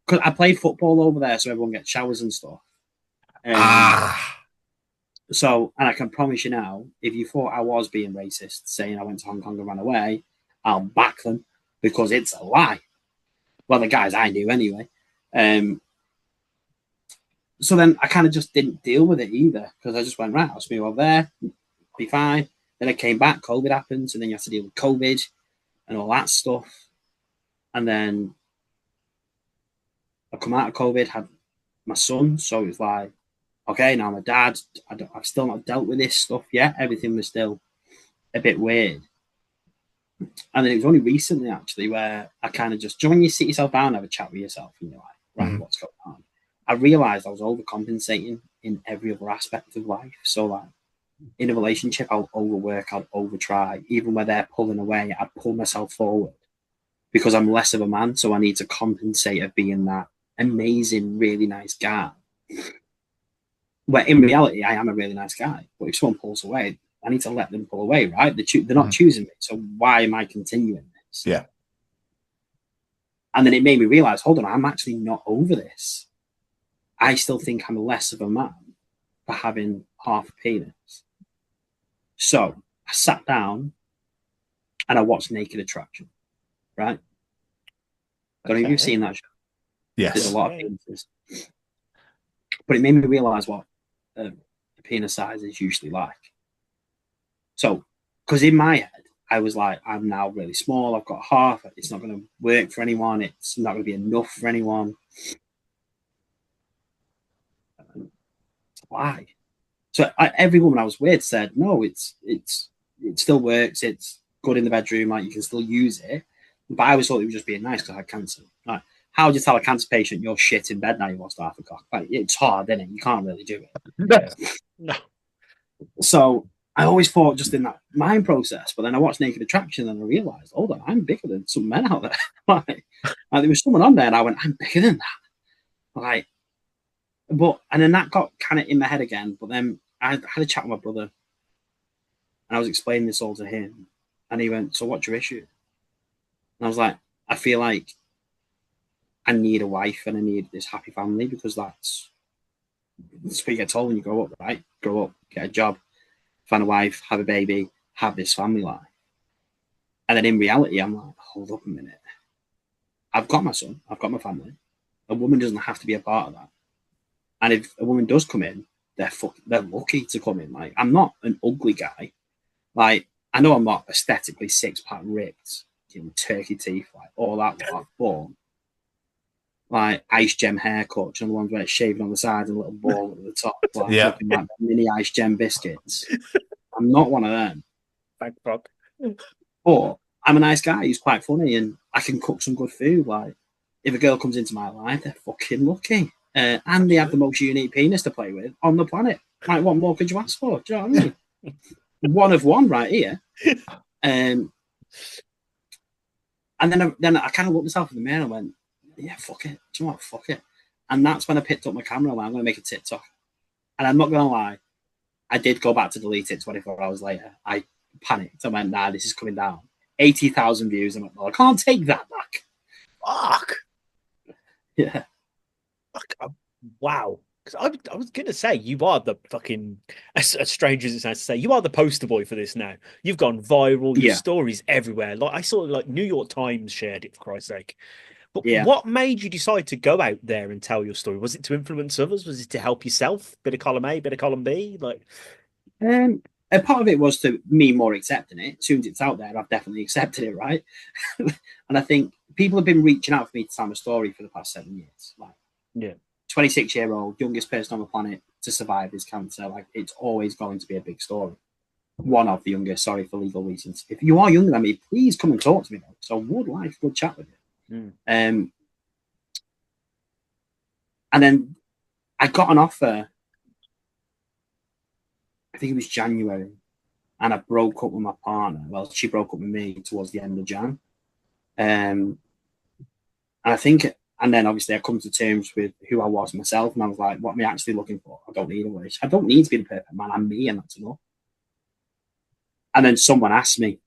because I played football over there, so everyone gets showers and stuff. So, and I can promise you now, if you thought I was being racist, saying I went to Hong Kong and ran away, I'll back them, because it's a lie. Well, the guys I knew anyway. So then I kind of just didn't deal with it either, because I just went, right, I'll just move over there, be fine. Then I came back, COVID happened, so then you have to deal with COVID and all that stuff. And then I come out of COVID, had my son, so it was like, okay, now I'm a dad. I've still not dealt with this stuff yet. Everything was still a bit weird. And then it was only recently, actually, where I kind of just, when you sit yourself down and have a chat with yourself, and you're like, right, what's going on? I realized I was overcompensating in every other aspect of life. So, like, in a relationship, I'll overwork, I'll overtry. Even when they're pulling away, I pull myself forward because I'm less of a man. So I need to compensate of being that amazing, really nice guy. Where in reality, I am a really nice guy. But if someone pulls away, I need to let them pull away, right? They're not choosing me. So why am I continuing this? Yeah. And then it made me realize, hold on, I'm actually not over this. I still think I'm less of a man for having half a penis. So I sat down and I watched Naked Attraction, right? I don't know if you've seen that show. Yes. There's a lot of penises. But it made me realize what the penis size is usually like. So, because in my head, I was like, I'm now really small. I've got a heart. It's not going to work for anyone. It's not going to be enough for anyone. Why? So every woman I was with said, no, it still works. It's good in the bedroom. Like, you can still use it. But I always thought it was just being nice because I had cancer. Like, how would you tell a cancer patient you're shit in bed now you lost half a cock? Like, it's hard, isn't it? You can't really do it. No. So I always thought just in that mind process, but then I watched Naked Attraction and I realised, hold on, I'm bigger than some men out there. like there was someone on there and I went, I'm bigger than that. And then that got kind of in my head again. But then I had a chat with my brother and I was explaining this all to him. And he went, so what's your issue? And I was like, I feel like I need a wife and I need this happy family because that's what you get told when you grow up, right? Grow up, get a job, find a wife, have a baby, have this family life. And then in reality, I'm like, hold up a minute. I've got my son, I've got my family. A woman doesn't have to be a part of that. And if a woman does come in, they're lucky to come in. Like, I'm not an ugly guy. Like, I know I'm not aesthetically six-pack ripped, turkey teeth, like all that lot, but like ice gem haircut, the ones where it's shaving on the sides and a little ball at the top, like looking like mini ice gem biscuits. I'm not one of them. Thank fuck. But I'm a nice guy who's quite funny and I can cook some good food. Like, if a girl comes into my life, they're fucking lucky. And they have the most unique penis to play with on the planet. Like, what more could you ask for? Do you know what I mean? One of one right here. And then I kind of looked myself in the mirror and went, yeah, fuck it. Do you know what? Fuck it. And that's when I picked up my camera and went, I'm going to make a TikTok. And I'm not going to lie, I did go back to delete it 24 hours later. I panicked. I went, nah, this is coming down. 80,000 views. I'm like, well, I can't take that back. Fuck. Yeah. Wow. Because I was going to say, you are the fucking, as strange as it sounds to say, you are the poster boy for this now. You've gone viral, your stories everywhere. Like, I saw, like, New York Times shared it, for Christ's sake. But what made you decide to go out there and tell your story? Was it to influence others? Was it to help yourself? Bit of column A, bit of column B? Like, a part of it was to me more accepting it. As soon as it's out there, I've definitely accepted it, right? And I think people have been reaching out for me to tell my story for the past 7 years. Like, 26-year-old, youngest person on the planet to survive this cancer. Like, it's always going to be a big story. One of the youngest, sorry for legal reasons. If you are younger than me, please come and talk to me, though. So I would like a good chat with you. And then I got an offer, I think it was January, and I broke up with my partner. Well, she broke up with me towards the end of Jan. And I think, and then obviously I come to terms with who I was myself, and I was like, what am I actually looking for? I don't need a wish. I don't need to be the perfect man. I'm me, and that's enough. And then someone asked me,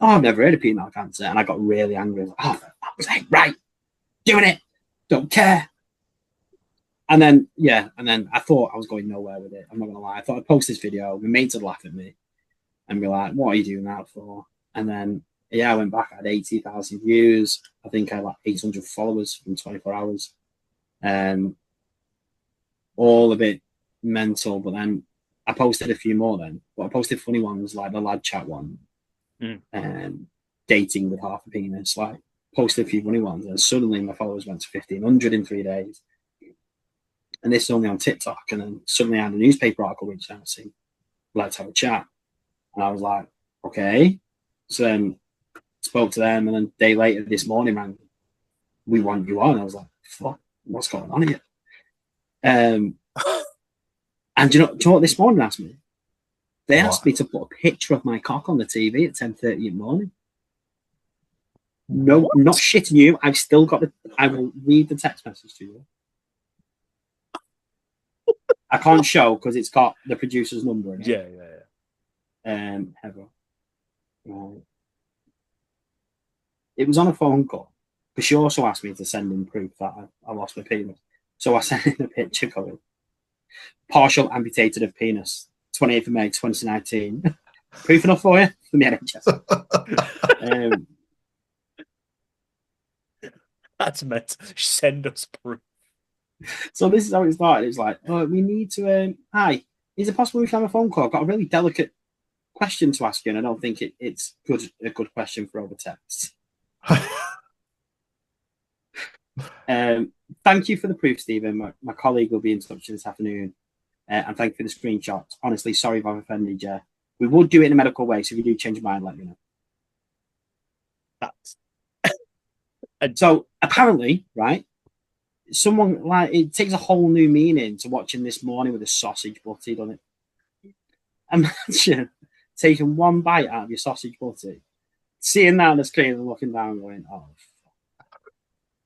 oh, I've never heard of penile cancer. And I got really angry. I was like, oh, for fuck's sake, right, doing it, don't care. And then, I thought I was going nowhere with it. I'm not going to lie. I thought I'd post this video. My mates would laugh at me and be like, what are you doing that for? And then, I went back. I had 80,000 views. I think I had like 800 followers in 24 hours. All a bit mental. But then I posted a few more then. But I posted funny ones like the lad chat one. Dating with half a penis. Like, posted a few funny ones. And suddenly my followers went to 1,500 in 3 days. And this is only on TikTok. And then suddenly I had a newspaper article reached out saying, let's have a chat. And I was like, okay. So then spoke to them. And then a day later this morning, man, we want you on. I was like, fuck, what's going on here? And do you know what this morning asked me? They asked me to put a picture of my cock on the TV at 10:30 in the morning. No, I'm not shitting you. I've still got I will read the text message to you. I can't show because it's got the producer's number in it. Heather. Right. It was on a phone call, but she also asked me to send in proof that I lost my penis. So I sent in a picture going, partial amputated of penis, 28th of May, 2019. Proof enough for you? From the NHS. That's meant to send us proof. So this is how it started. It's like, oh, we need to, hi, is it possible we can have a phone call? I've got a really delicate question to ask you, and I don't think it's a good question for over text. Thank you for the proof, Stephen. My colleague will be in touch this afternoon. And thank you for the screenshot. Honestly, sorry if I've offended you. We would do it in a medical way, so if you do change your mind, let me know. So apparently, right, someone like it takes a whole new meaning to watching This Morning with a sausage butty, doesn't it? Imagine taking one bite out of your sausage butty, seeing that on the screen and looking down, going, "Oh, fuck."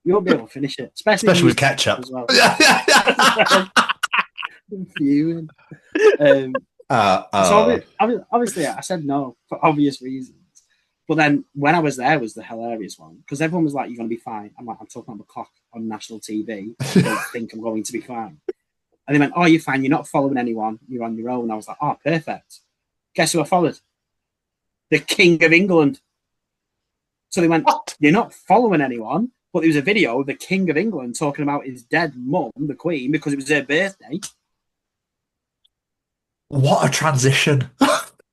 You won't be able to finish it, especially with ketchup as well. Fuming. So obviously, I said no for obvious reasons. But then when I was there was the hilarious one, because everyone was like, "You're going to be fine." I'm like, "I'm talking about the cock on national TV. I don't think I'm going to be fine." And they went, "Oh, you're fine. You're not following anyone. You're on your own." I was like, "Oh, perfect." Guess who I followed? The King of England. So they went, "What? You're not following anyone." But there was a video of the King of England talking about his dead mum, the Queen, because it was her birthday. What a transition.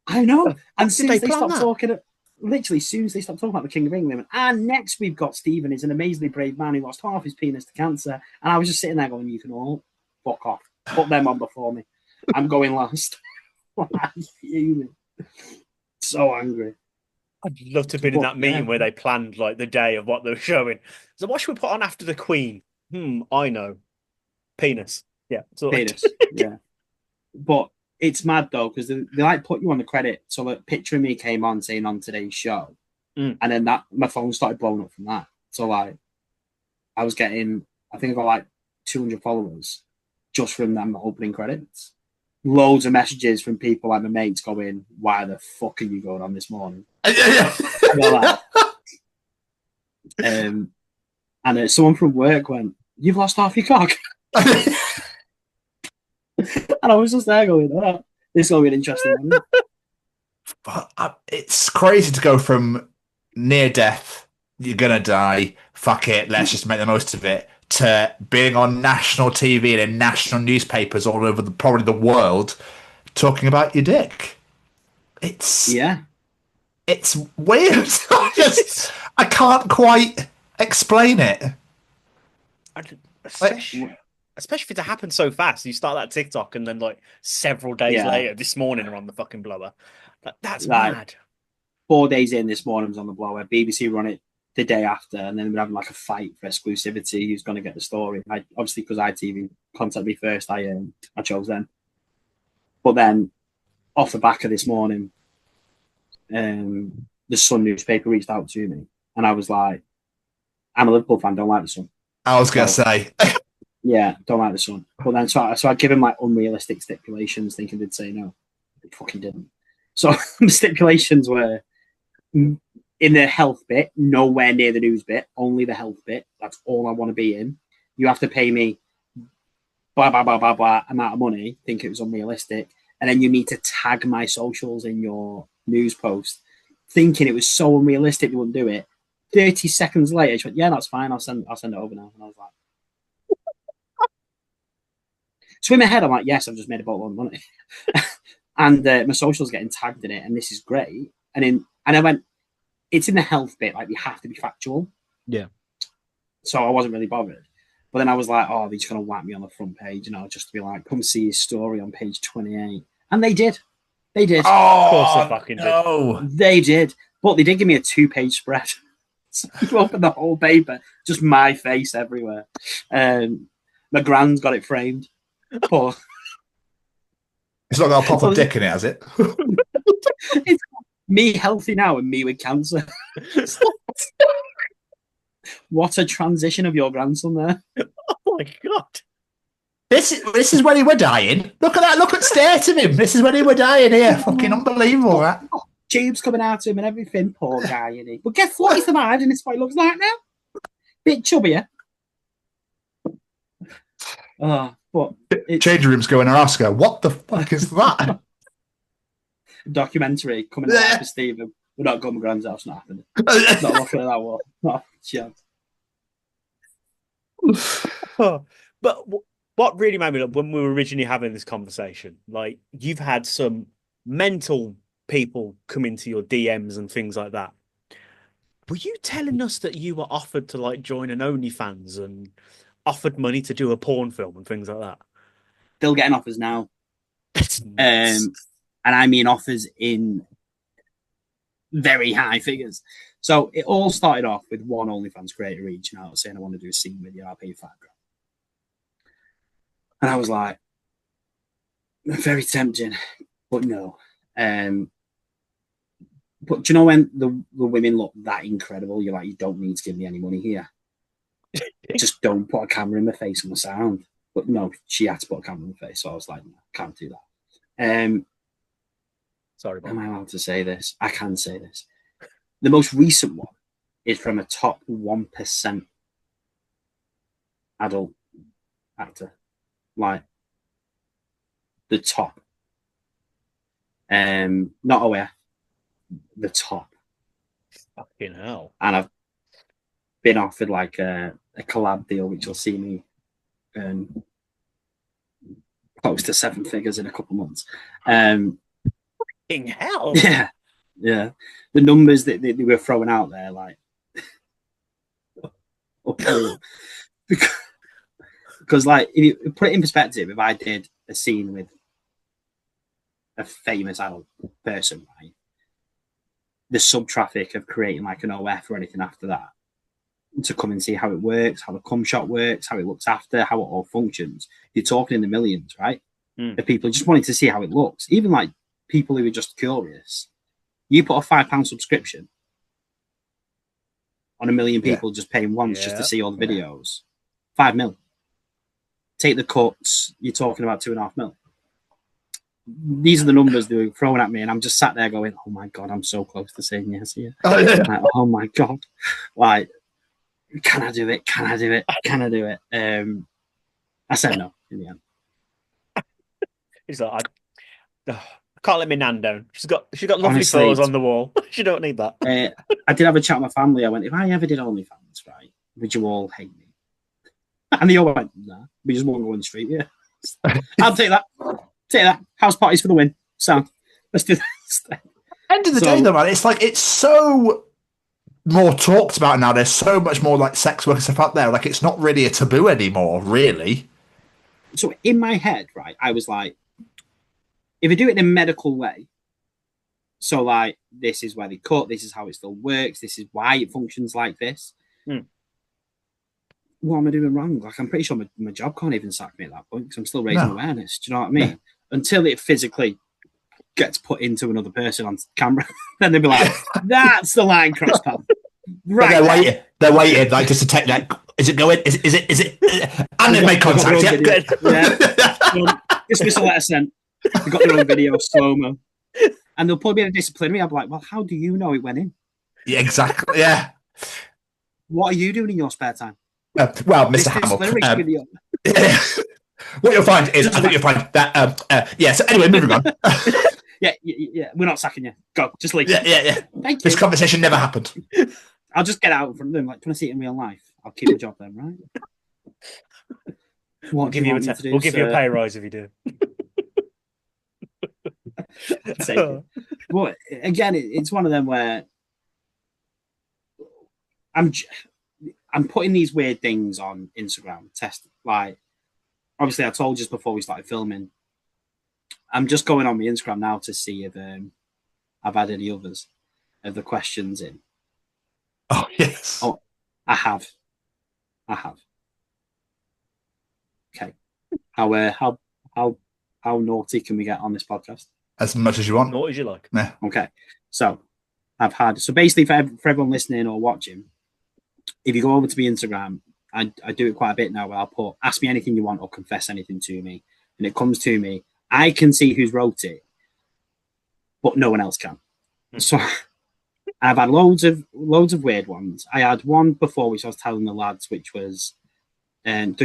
I know. And since they stopped talking, literally, soon as they stopped talking about the King of England, and next we've got Stephen, is an amazingly brave man who lost half his penis to cancer. And I was just sitting there going, "You can all fuck off. Put them on before me. I'm going last." I'm fuming. So angry. I'd love to have been in that meeting where they planned like the day of what they were showing. So what should we put on after the Queen? I know. Penis. Yeah. Penis. Yeah. But it's mad though, because they like put you on the credit. So a picture of me came on saying on today's show. And then my phone started blowing up from that. So like I was getting, I think I got like 200 followers just from them opening credits. Loads of messages from people like my mates going, "Why the fuck are you going on This Morning?" And someone from work went, "You've lost half your cock." And I was just there going, "Oh, this is going to be an interesting one." But it's crazy to go from near death, you're going to die, fuck it, let's just make the most of it, to being on national TV and in national newspapers all over probably the world talking about your dick. It's weird. I can't quite explain it. Especially if it happened so fast. You start that TikTok and then like several days later, This Morning are on the fucking blower. That's mad. 4 days in, This Morning was on the blower. BBC run it the day after, and then we're having like a fight for exclusivity. Who's going to get the story? Obviously, because ITV contacted me first, I chose them. But then, off the back of This Morning, the Sun newspaper reached out to me, and I was like, "I'm a Liverpool fan. Don't like the Sun." I was going to say, yeah, don't like the Sun. But then, so I gave him like unrealistic stipulations, thinking they'd say no. They fucking didn't. So the stipulations were, in the health bit, nowhere near the news bit, only the health bit. That's all I want to be in. You have to pay me blah, blah, blah, blah, blah amount of money. Think it was unrealistic. And then you need to tag my socials in your news post. Thinking it was so unrealistic, you wouldn't do it. 30 seconds later, she went, "Yeah, that's fine. I'll send it over now." And I was like, so in my head, I'm like, yes, I've just made a boatload of money. And my socials getting tagged in it, and this is great. And I went, it's in the health bit, like, you have to be factual. Yeah. So I wasn't really bothered. But then I was like, "Oh, they're just going to whack me on the front page, just to be like, come see his story on page 28. And they did. They did. Oh, of course they fucking did. They did. But they did give me a 2-page spread. So you open the whole paper, just my face everywhere. My gran's got it framed. But it's not got a pop of dick in it, has it? It's me healthy now and me with cancer. What a transition of your grandson there. Oh my God. This is when he were dying. Look at that. Look at state of him. This is when he were dying here. Fucking unbelievable, that. Tubes coming out of him and everything. Poor guy, isn't he? But guess what? He's survived, and it's what he looks like now. Bit chubbier. But change room's going to ask her, what the fuck is that? Documentary coming out for Stephen. We're not going to my grand's house, not happening. Not looking at that wall. Not a chance. But what really made me look when we were originally having this conversation, like, you've had some mental people come into your DMs and things like that. Were you telling us that you were offered to like join an OnlyFans and offered money to do a porn film and things like that? Still getting offers now. That's nuts. And I mean offers in very high figures. So it all started off with one OnlyFans creator reaching out saying, I want to do a scene with you, I'll pay you $5,000. And I was like, very tempting, but no. But do you know when the women look that incredible, you're like, you don't need to give me any money here. Just don't put a camera in my face on the sound. But no, she had to put a camera in my face. So I was like, no, can't do that. Sorry, Bob. Am I allowed to say this? I can say this. The most recent one is from a top 1% adult actor. Like, the top. Not aware. The top. Fucking hell. And I've been offered like a collab deal, which will see me earn close to 7 figures in a couple months. Fucking hell. Yeah. The numbers that they were throwing out there, like, because like, if you put it in perspective, if I did a scene with a famous adult person, right, the sub traffic of creating like an OF or anything after that to come and see how it works, how the cum shot works, how it looks after, how it all functions, you're talking in the millions, right? Of people just wanting to see how it looks. Even like people who are just curious. You put a £5 subscription on 1 million people just paying once just to see all the videos. 5 mil. Take the cuts, you're talking about 2.5 mil. These are the numbers they were throwing at me, and I'm just sat there going, oh my God, I'm so close to saying yes here. Like, oh my God. Like, can I do it? Can I do it? Can I do it? I said no in the end. He's like, I can't let my nan down. She's got lovely Honestly, photos on the wall. She don't need that. I did have a chat with my family. I went, if I ever did OnlyFans, right, would you all hate me? And they all went, nah, we just won't go on the street, yeah. I'll take that. Take that. House parties for the win. So let's do this. End of the day, though, man, it's like it's so more talked about now. There's so much more like sex work and stuff out there. Like it's not really a taboo anymore, really. So in my head, right, I was like, if you do it in a medical way, so like this is where they cut, this is how it still works, this is why it functions like this. What am I doing wrong? Like, I'm pretty sure my job can't even sack me at that point because I'm still raising awareness. Do you know what I mean? Until it physically gets put into another person on camera, then they'll be like, that's the line crossed, pal. Right. They're waiting, like, just to take that. Is it going? Is it? And they've made contact. Yeah, good. Yeah. Dismissal letter sent. They've got their own video, slow-mo. And they'll probably be in a disciplinary. I'll be like, well, how do you know it went in? Yeah, exactly. Yeah. What are you doing in your spare time? Well, Mr. Hamill. What you'll find is, I think you'll find that, So anyway, moving on. yeah, we're not sacking you. Go, just leave. Yeah. Thank this you. conversation never happened. I'll just get out in front of them. Like, do you want to see it in real life? I'll keep the job then, right? We'll give you a pay rise if you do. But again, it's one of them where I'm putting these weird things on Instagram. Like, obviously, I told you just before we started filming. I'm just going on my Instagram now to see if I've had any others of the questions in. Oh yes. Oh, I have. Okay. How naughty can we get on this podcast? As much as you want. Naughty as you like. Yeah. Okay. So basically for everyone listening or watching, if you go over to my Instagram, I do it quite a bit now where I'll put ask me anything you want or confess anything to me, and it comes to me. I can see who's wrote it, but no one else can. So I've had loads of weird ones. I had one before which I was telling the lads, which was, can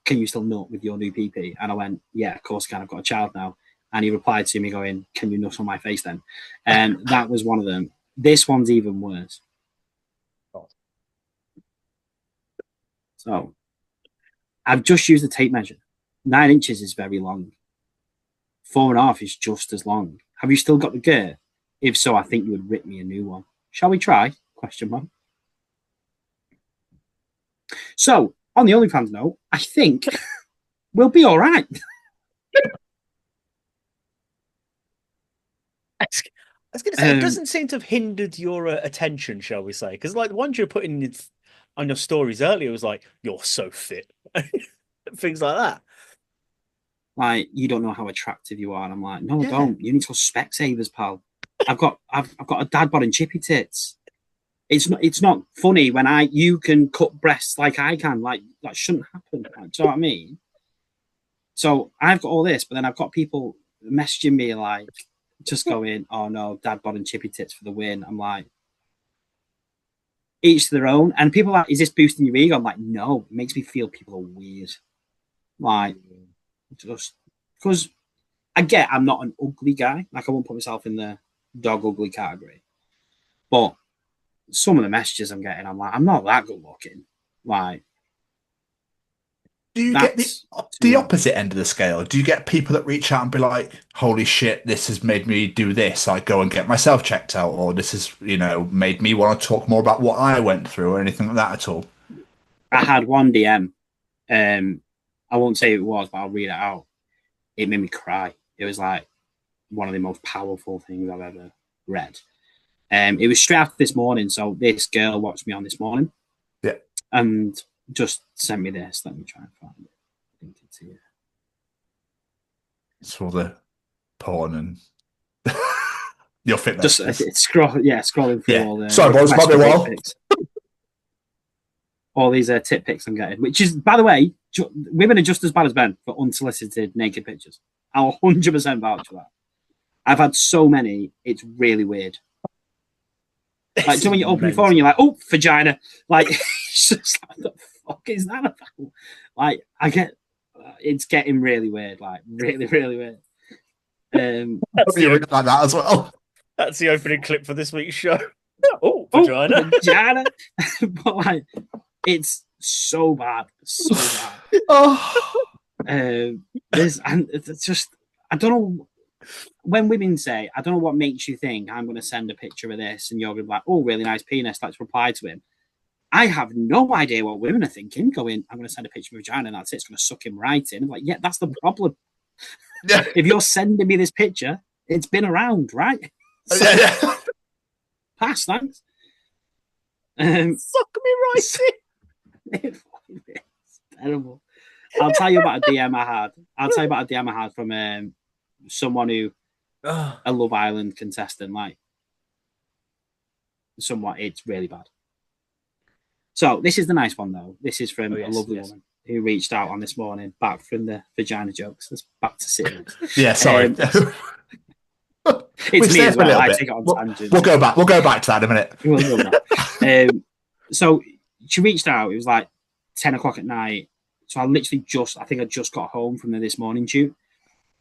you still nut with your new PP? And I went, yeah, of course I can. I've got a child now. And he replied to me going, can you nut on my face then? And that was one of them. This one's even worse. So I've just used a tape measure. 9 inches is very long. 4.5 is just as long. Have you still got the girth? If so, I think you would rip me a new one. Shall we try? Question mark. So, on the OnlyFans note, I think we'll be all right. I was going to say, it doesn't seem to have hindered your attention, shall we say? Because like the ones you're putting on your stories earlier was like, you're so fit. Things like that. Like, you don't know how attractive you are. And I'm like, no, I don't. You need to go Specsavers, pal. I've got a dad bod and chippy tits. It's not funny when you can cut breasts like I can. Like, that shouldn't happen. Like, do you know what I mean? So I've got all this, but then I've got people messaging me like, just going, oh no, dad bod and chippy tits for the win. I'm like, each to their own. And people are like, is this boosting your ego? I'm like, no, it makes me feel people are weird. Like, just because I'm not an ugly guy. Like, I won't put myself in the dog ugly category. But some of the messages I'm getting, I'm like, I'm not that good looking. Like, do you get the opposite end of the scale? Do you get people that reach out and be like, holy shit, this has made me do this, I go and get myself checked out, or this has, made me want to talk more about what I went through, or anything like that at all? I had one DM. I won't say who it was, but I'll read it out. It made me cry. It was like one of the most powerful things I've ever read. It was straight after this morning, so this girl watched me on this morning. Yeah. And just sent me this. Let me try and find it. I think it's here. It's for the porn and your fitness. Just scrolling through all the. Sorry, boys, might be a while. All these tit pics I'm getting, which is, by the way, women are just as bad as men for unsolicited naked pictures. I'll 100% vouch for that. I've had so many, it's really weird. Like, when you open your phone and you're like, oh, vagina. Like, it's just like, what the fuck is that about? Like, it's getting really weird. Like, really, really weird. Like that as well. That's the opening clip for this week's show. Oh, vagina. Vagina. But, like, it's so bad. So bad. It's just, I don't know. When women say, I don't know what makes you think I'm going to send a picture of this and you're going to be like, oh, really nice penis, let's reply to him. I have no idea what women are thinking, going, I'm going to send a picture of vagina and that's it, it's going to suck him right in. I'm like, yeah, that's the problem. Yeah. If you're sending me this picture, it's been around, right? So, yeah. Pass, thanks. Suck me right in. It's terrible. I'll tell you about a DM I had from someone who a Love Island contestant, like somewhat, it's really bad. So this is the nice one though. This is from a lovely woman who reached out on this morning, back from the vagina jokes. Let's back to sitting. Yeah, sorry. It's me as well. I take it on tangents. We'll go back to that in a minute. We'll go back. So she reached out. It was like 10 o'clock at night. So I just got home from this morning shoot.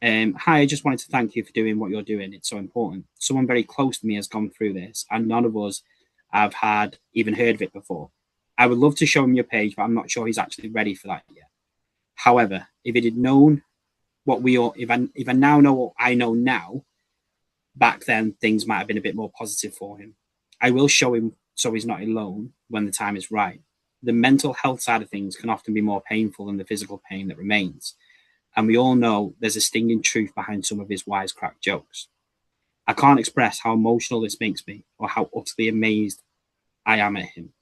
Hi, I just wanted to thank you for doing what you're doing. It's so important. Someone very close to me has gone through this, and none of us have even heard of it before. I would love to show him your page, but I'm not sure he's actually ready for that yet. However, if it had known if I now know what I know now, back then things might have been a bit more positive for him. I will show him so he's not alone when the time is right. The mental health side of things can often be more painful than the physical pain that remains. And we all know there's a stinging truth behind some of his wisecrack jokes. I can't express how emotional this makes me or how utterly amazed I am at him.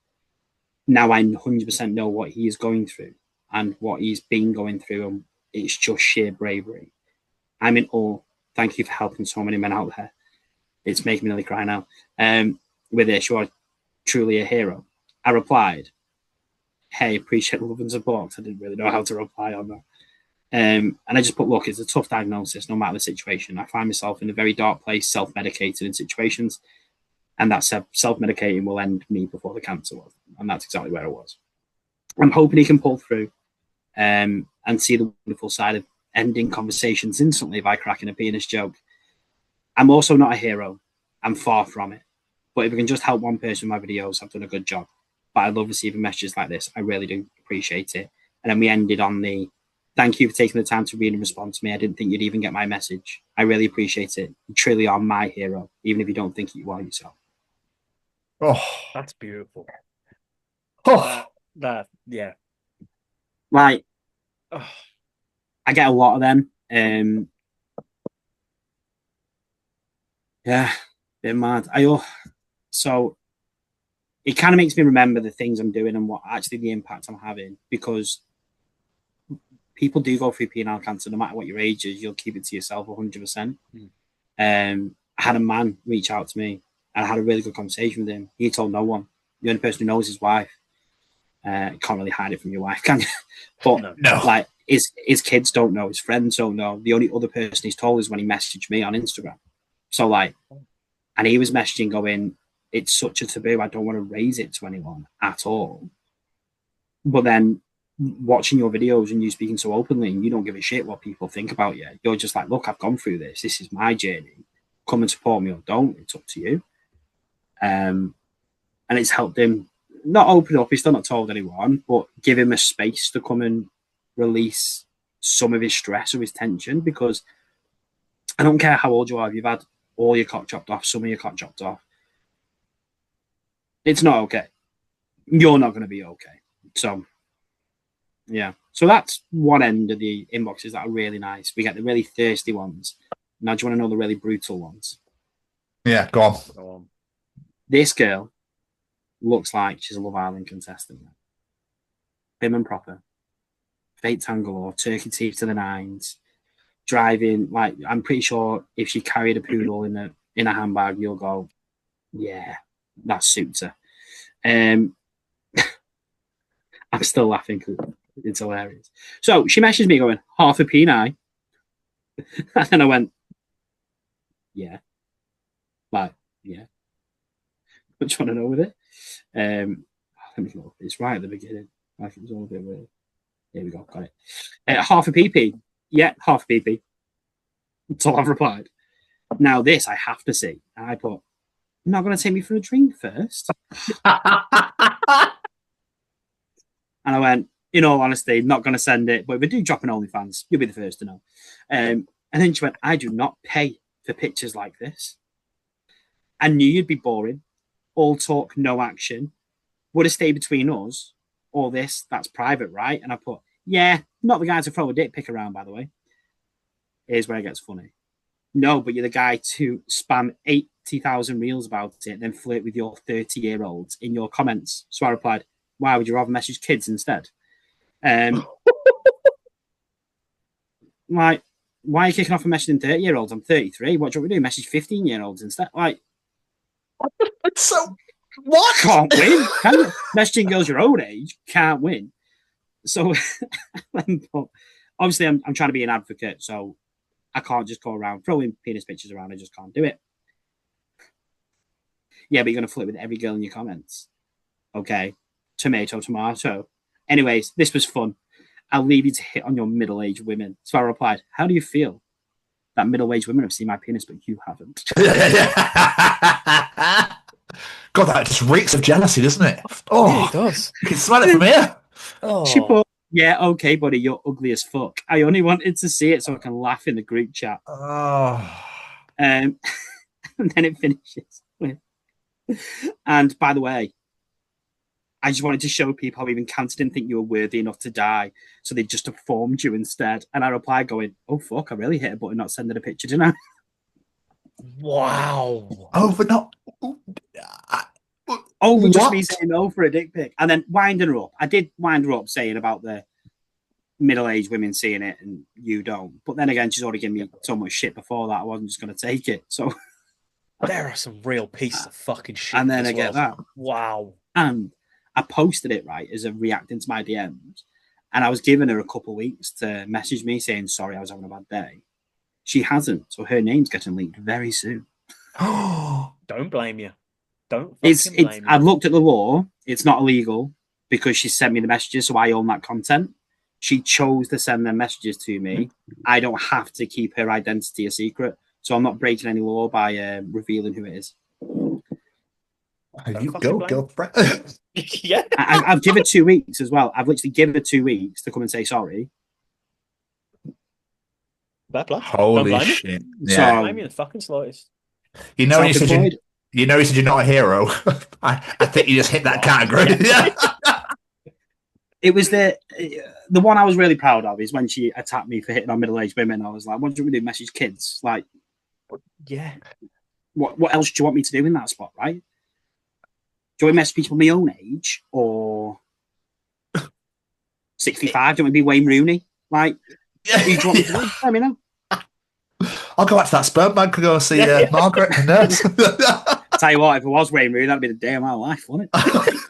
Now I 100% know what he is going through and what he's been going through, and it's just sheer bravery. I'm in awe. Thank you for helping so many men out there. It's making me nearly cry now. With this, you are truly a hero. I replied, hey, appreciate the love and support. I didn't really know how to reply on that. And I just put, look, it's a tough diagnosis, no matter the situation. I find myself in a very dark place, self-medicated in situations, and that self-medicating will end me before the cancer was. And that's exactly where I was. I'm hoping he can pull through and see the wonderful side of ending conversations instantly by cracking a penis joke. I'm also not a hero. I'm far from it. But if I can just help one person with my videos, I've done a good job. But I love receiving messages like this. I really do appreciate it. And then we ended on the Thank you for taking the time to read and respond to me. I didn't think you'd even get my message. I really appreciate it. You truly are my hero, even if you don't think you are yourself. Oh, That's beautiful. oh. Yeah. Like, Oh, I get a lot of them. Yeah, bit mad. So it kind of makes me remember the things I'm doing and what actually the impact I'm having, because people do go through penile cancer. No matter what your age is, you'll keep it to yourself 100%. I had a man reach out to me, and I had a really good conversation with him. He told no one. The only person who knows is his wife. Can't really hide it from your wife, can you? But No. like his kids don't know, his friends don't know. The only other person he's told is when he messaged me on Instagram. So like, and he was messaging going, it's such a taboo. I don't want to raise it to anyone at all. But then watching your videos and you speaking so openly, and you don't give a shit what people think about you. You're just like, look, I've gone through this. This is my journey. Come and support me or don't. It's up to you. And it's helped him not open up. He's still not told anyone, but give him a space to come and release some of his stress or his tension. Because I don't care how old you are, if you've had all your cock chopped off, some of your cock chopped off, it's not okay. You're not going to be okay. So, yeah. So that's one end of the inboxes that are really nice. We get the really thirsty ones. Now, do you want to know the really brutal ones? Yeah, go on. This girl looks like she's a Love Island contestant. Prim and proper. Fake tangle or turkey teeth to the nines. Driving, like, I'm pretty sure if she carried a poodle in a handbag, you'll go, yeah, that suits her. I'm still laughing because it's hilarious. So she messaged me going, half a penile. And then I went, yeah. Like, yeah. What do you want to know with it? Let me look. It's right at the beginning. Like it was all a bit weird. Here we go. Got it. Half a PP. Yeah, half a PP. So I've replied. Now this I have to see. And I put, you're not going to take me for a drink first? And I went, in all honesty, not going to send it. But if I do drop an OnlyFans, you'll be the first to know. And then she went, I do not pay for pictures like this. I knew you'd be boring. All talk, no action. Would have stayed between us. All this, that's private, right? And I put, yeah, not the guy to throw a dick pic around, by the way. Here's where it gets funny. No, but you're the guy to spam 80,000 reels about it, then flirt with your 30-year-olds in your comments. So I replied, why would you rather message kids instead? Like, why are you kicking off and messaging 30-year-olds? I'm 33. What do you want me to do? Message 15-year-olds instead? Like, So, what? Can't win. Can you? Messaging girls your own age can't win. So, obviously, I'm trying to be an advocate, so I can't just go around throwing penis pictures around. I just can't do it. Yeah, but you're going to flirt with every girl in your comments. Okay. Tomato, tomato. Anyways, this was fun. I'll leave you to hit on your middle-aged women. So I replied, how do you feel that middle-aged women have seen my penis, but you haven't? God, that just reeks of jealousy, doesn't it? Oh, yeah, it does. You can smell it from here. Oh. She put, yeah, okay, buddy, you're ugly as fuck. I only wanted to see it so I can laugh in the group chat. Oh. And then it finishes with, and by the way, I just wanted to show people how even cancer didn't think you were worthy enough to die, so they just informed you instead. And I replied going, oh, fuck, I really hit a button not sending a picture, didn't I? Wow. Oh, but not... Oh, just What? me saying no for a dick pic. And then winding her up. I did wind her up saying about the middle-aged women seeing it and you don't. But then again, she's already given me so much shit before that I wasn't just going to take it. So There are some real pieces of fucking shit. and then as I get well. that. Wow. And I posted it, right, as a reacting to my DMs. And I was giving her a couple of weeks to message me saying, sorry, I was having a bad day. She hasn't. So her name's getting leaked very soon. Don't blame you. Don't It's fucking blame you. I've looked at the law. It's not illegal because she sent me the messages, so I own that content. She chose to send them messages to me. I don't have to keep her identity a secret. So I'm not breaking any law by revealing who it is. You fucking go, blame. girlfriend. Yeah. I've given her 2 weeks as well. I've literally given her 2 weeks to come and say sorry. Bad play. Don't Holy blame me. shit! So- Yeah, Don't blame me in the fucking slightest. you know, you said Self-employed. you know, you said you're not a hero. I think you just hit that category. Yeah. It was the one I was really proud of is when she attacked me for hitting on middle-aged women. I was like, what do you want me to do? Message kids? Like, Yeah. what else do you want me to do in that spot, right? Do you want me to message people my own age or 65? Do you want me to be Wayne Rooney? Like, who do you want me to do? Let me know. I'll go back to that sperm bank and go and see Margaret, the nurse. Tell you what, if it was Wayne Rooney, that'd be the day of my life, wouldn't it?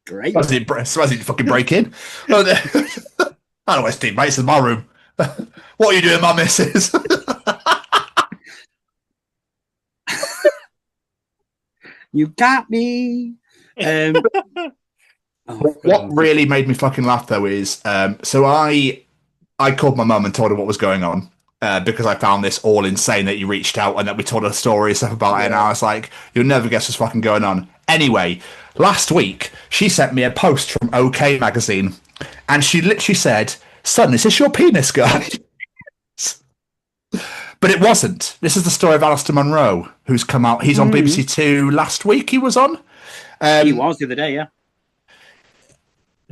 Great. Why does he fucking break in? I don't know where Steve, mate. It's in my room. What are you doing, my missus? You got me. What really made me fucking laugh though is so I called my mum and told her what was going on because I found this all insane that you reached out and that we told her story and stuff about it, and I was like, you'll never guess what's fucking going on. Anyway, last week she sent me a post from OK magazine and she literally said, "Son, is this your penis guide?" But it wasn't. This is the story of Alistair Munro, who's come out. He's on BBC Two last week. He was on. He was the other day, yeah.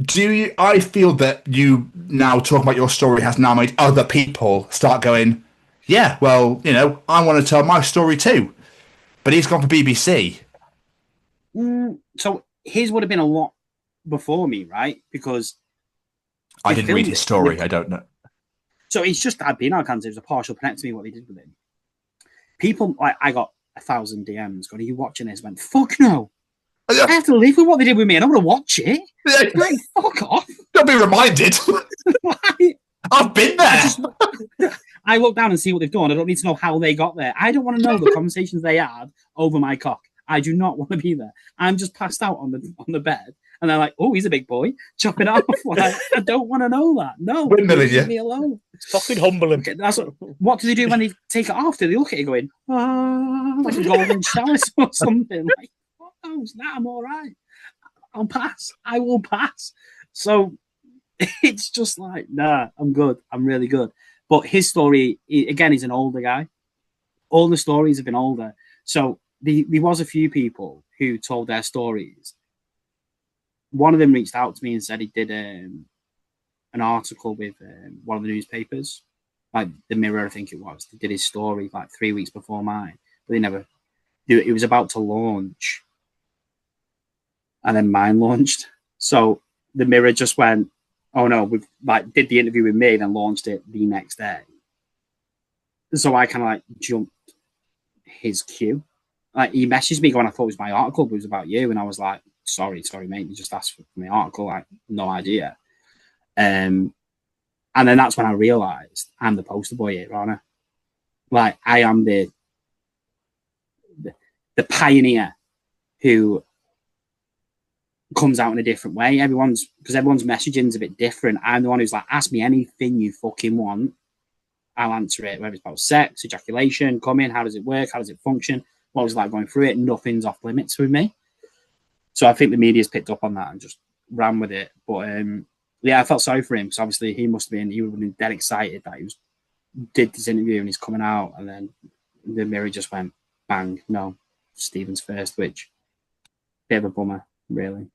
Do you? I feel that you now talking about your story has now made other people start going, yeah, well, you know, I want to tell my story too. But he's gone for BBC. So his would have been a lot before me, right? Because I didn't read his story. I don't know. So it's just had penile cancer. It was a partial penectomy, what they did with him. People, like, I got 1,000 DMs going, "Are you watching this?" I went, fuck no. I have to live with what they did with me. I don't want to watch it. Like, fuck off. Don't be reminded. I've been there. I look down and see what they've done. I don't need to know how they got there. I don't want to know the conversations they had over my cock. I do not want to be there. I'm just passed out on the bed. And they're like, "Oh, he's a big boy." Chopping off. Like, I don't want to know that. No, leave me alone. It's fucking humbling. Okay, that's what do they do when they take it off? Do they look at it going, like a golden chalice or something? Like, what knows? Nah, I'm all right. I'll pass. I will pass. So it's just like, nah, I'm good. I'm really good. But his story, again, he's an older guy. All the stories have been older. So there was a few people who told their stories. One of them reached out to me and said he did an article with one of the newspapers, like the Mirror, I think it was. They did his story like 3 weeks before mine, but they never. It was about to launch, and then mine launched. So the Mirror just went, "Oh no, we've like did the interview with me, then launched it the next day." So I kind of like jumped his queue. Like he messaged me going, "I thought it was my article, but it was about you," and I was like, sorry, mate. You just asked for my article. Like, no idea. And then that's when I realised I'm the poster boy here, aren't I? Like, I am the pioneer who comes out in a different way. Because everyone's messaging is a bit different. I'm the one who's like, ask me anything you fucking want. I'll answer it. Whether it's about sex, ejaculation, coming, how does it work? How does it function? What was it like going through it? Nothing's off limits with me. So I think the media's picked up on that and just ran with it. But yeah, I felt sorry for him because obviously he would have been dead excited that he did this interview and he's coming out, and then the Mirror just went bang, no, Stephen's first, which bit of a bummer, really.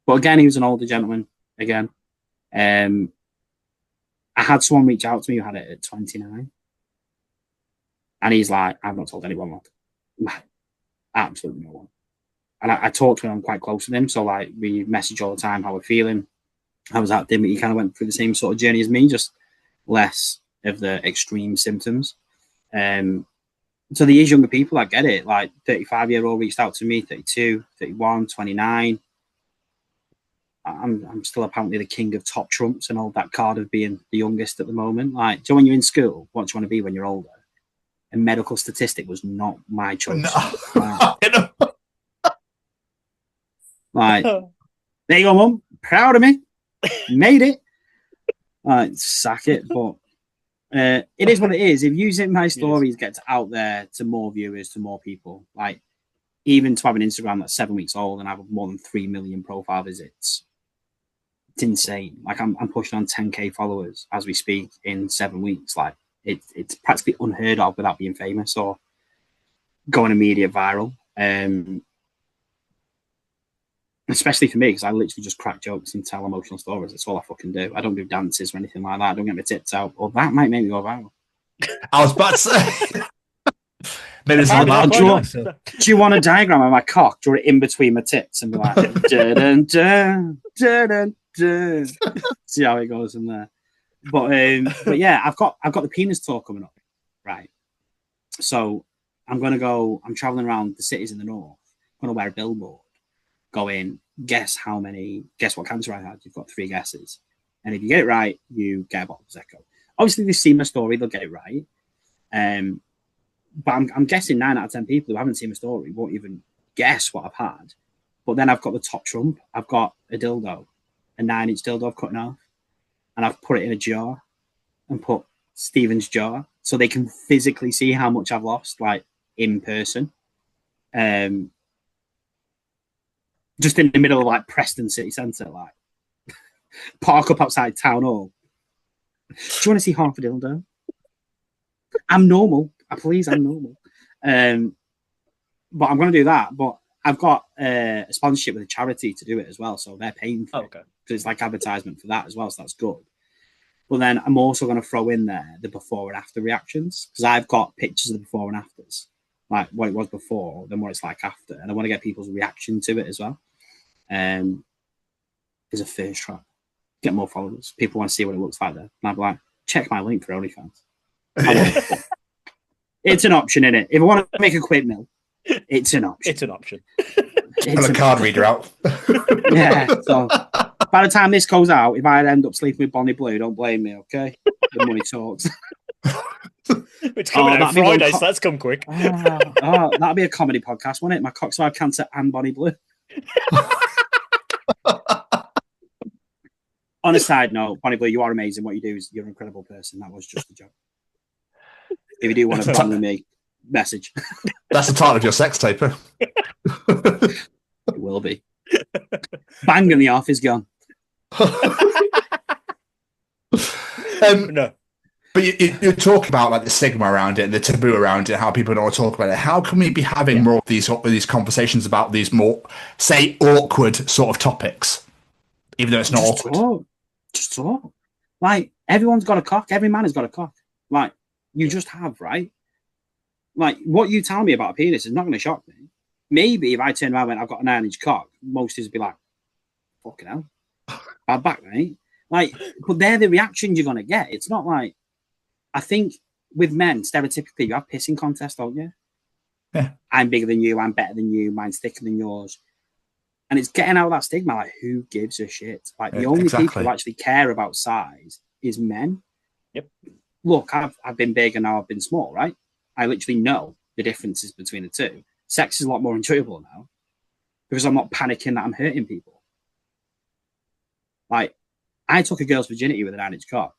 But again, he was an older gentleman. Again, I had someone reach out to me who had it at 29, and he's like, "I've not told anyone." Like, absolutely no one. And I talked to him. I'm quite close with him, so like we message all the time how we're feeling. I was acting, but he kind of went through the same sort of journey as me, just less of the extreme symptoms. So these younger people, I get it. Like 35-year-old reached out to me, 32, 31, 29. I'm still apparently the king of top trumps and hold that card of being the youngest at the moment. Like, do you know when you're in school, what do you want to be when you're older? A medical statistic was not my choice. No. Like, there you go, Mum. Proud of me. Made it. Sack it. But it is what it is. If using my stories gets out there to more viewers, to more people, like even to have an Instagram that's 7 weeks old and have more than 3 million profile visits, it's insane. Like I'm pushing on 10k followers as we speak in 7 weeks. Like it's practically unheard of without being famous or going immediate viral. Especially for me, because I literally just crack jokes and tell emotional stories. That's all I fucking do. I don't do dances or anything like that. I don't get my tits out. Or that might make me go viral. I was about to say. Maybe it's Apparently not they're that. quite nice. Do you want a diagram of my cock? Draw it in between my tits and be like, dun, dun, dun, dun. See how it goes in there. But yeah, I've got the penis tour coming up, right? So I'm traveling around the cities in the north. I'm gonna wear a billboard. Go in, guess what cancer I had. You've got 3 guesses. And if you get it right, you get a bottle of Prosecco. Obviously, they've seen my story, they'll get it right. But I'm guessing 9 out of 10 people who haven't seen my story won't even guess what I've had. But then I've got the top trump. I've got a dildo, a 9-inch dildo I've cut in half. And I've put it in a jar and put Steven's jar so they can physically see how much I've lost, like, in person. Just in the middle of like Preston City Centre, like park up outside Town Hall. Do you want to see half a dildo? I'm normal. Please, I'm normal. But I'm going to do that. But I've got a sponsorship with a charity to do it as well, so they're paying for it. So it's like advertisement for that as well, so that's good. But then I'm also going to throw in there the before and after reactions, because I've got pictures of the before and afters, like what it was before, then what it's like after, and I want to get people's reaction to it as well. Is a first try. Get more followers. People want to see what it looks like there. And I'd be like, check my link for OnlyFans. It's an option, isn't it? If I want to make a quick mill, it's an option. It's an option. Have a card reader out. Yeah. So by the time this goes out, if I end up sleeping with Bonnie Blue, don't blame me, okay? The money talks. It's coming out Friday, so that's come quick. That'll be a comedy podcast, won't it? My cock's had cancer and Bonnie Blue. On a side note, Bonnie Blue, you are amazing. What you do is you're an incredible person. That was just a joke. If you do want to bond with me, message. That's the title of your sex tape. It will be. Bang and the off is gone. No. But you talk about like the stigma around it and the taboo around it, how people don't want to talk about it. How can we be having more of these conversations about these more, say, awkward sort of topics, even though it's not Just awkward? Just talk. Like, everyone's got a cock. Every man has got a cock. Like, you just have, right? Like, what you tell me about a penis is not going to shock me. Maybe if I turn around and went, I've got a 9-inch cock, most would be like, fucking hell. Bad back, mate. Like, but they're the reactions you're going to get. It's not like, I think with men, stereotypically, you have pissing contests, don't you? Yeah. I'm bigger than you, I'm better than you, mine's thicker than yours. And it's getting out of that stigma, like, who gives a shit? Like, the only people who actually care about size is men. Yep. Look, I've been big and now I've been small, right? I literally know the differences between the two. Sex is a lot more enjoyable now because I'm not panicking that I'm hurting people. Like, I took a girl's virginity with a 9-inch cock.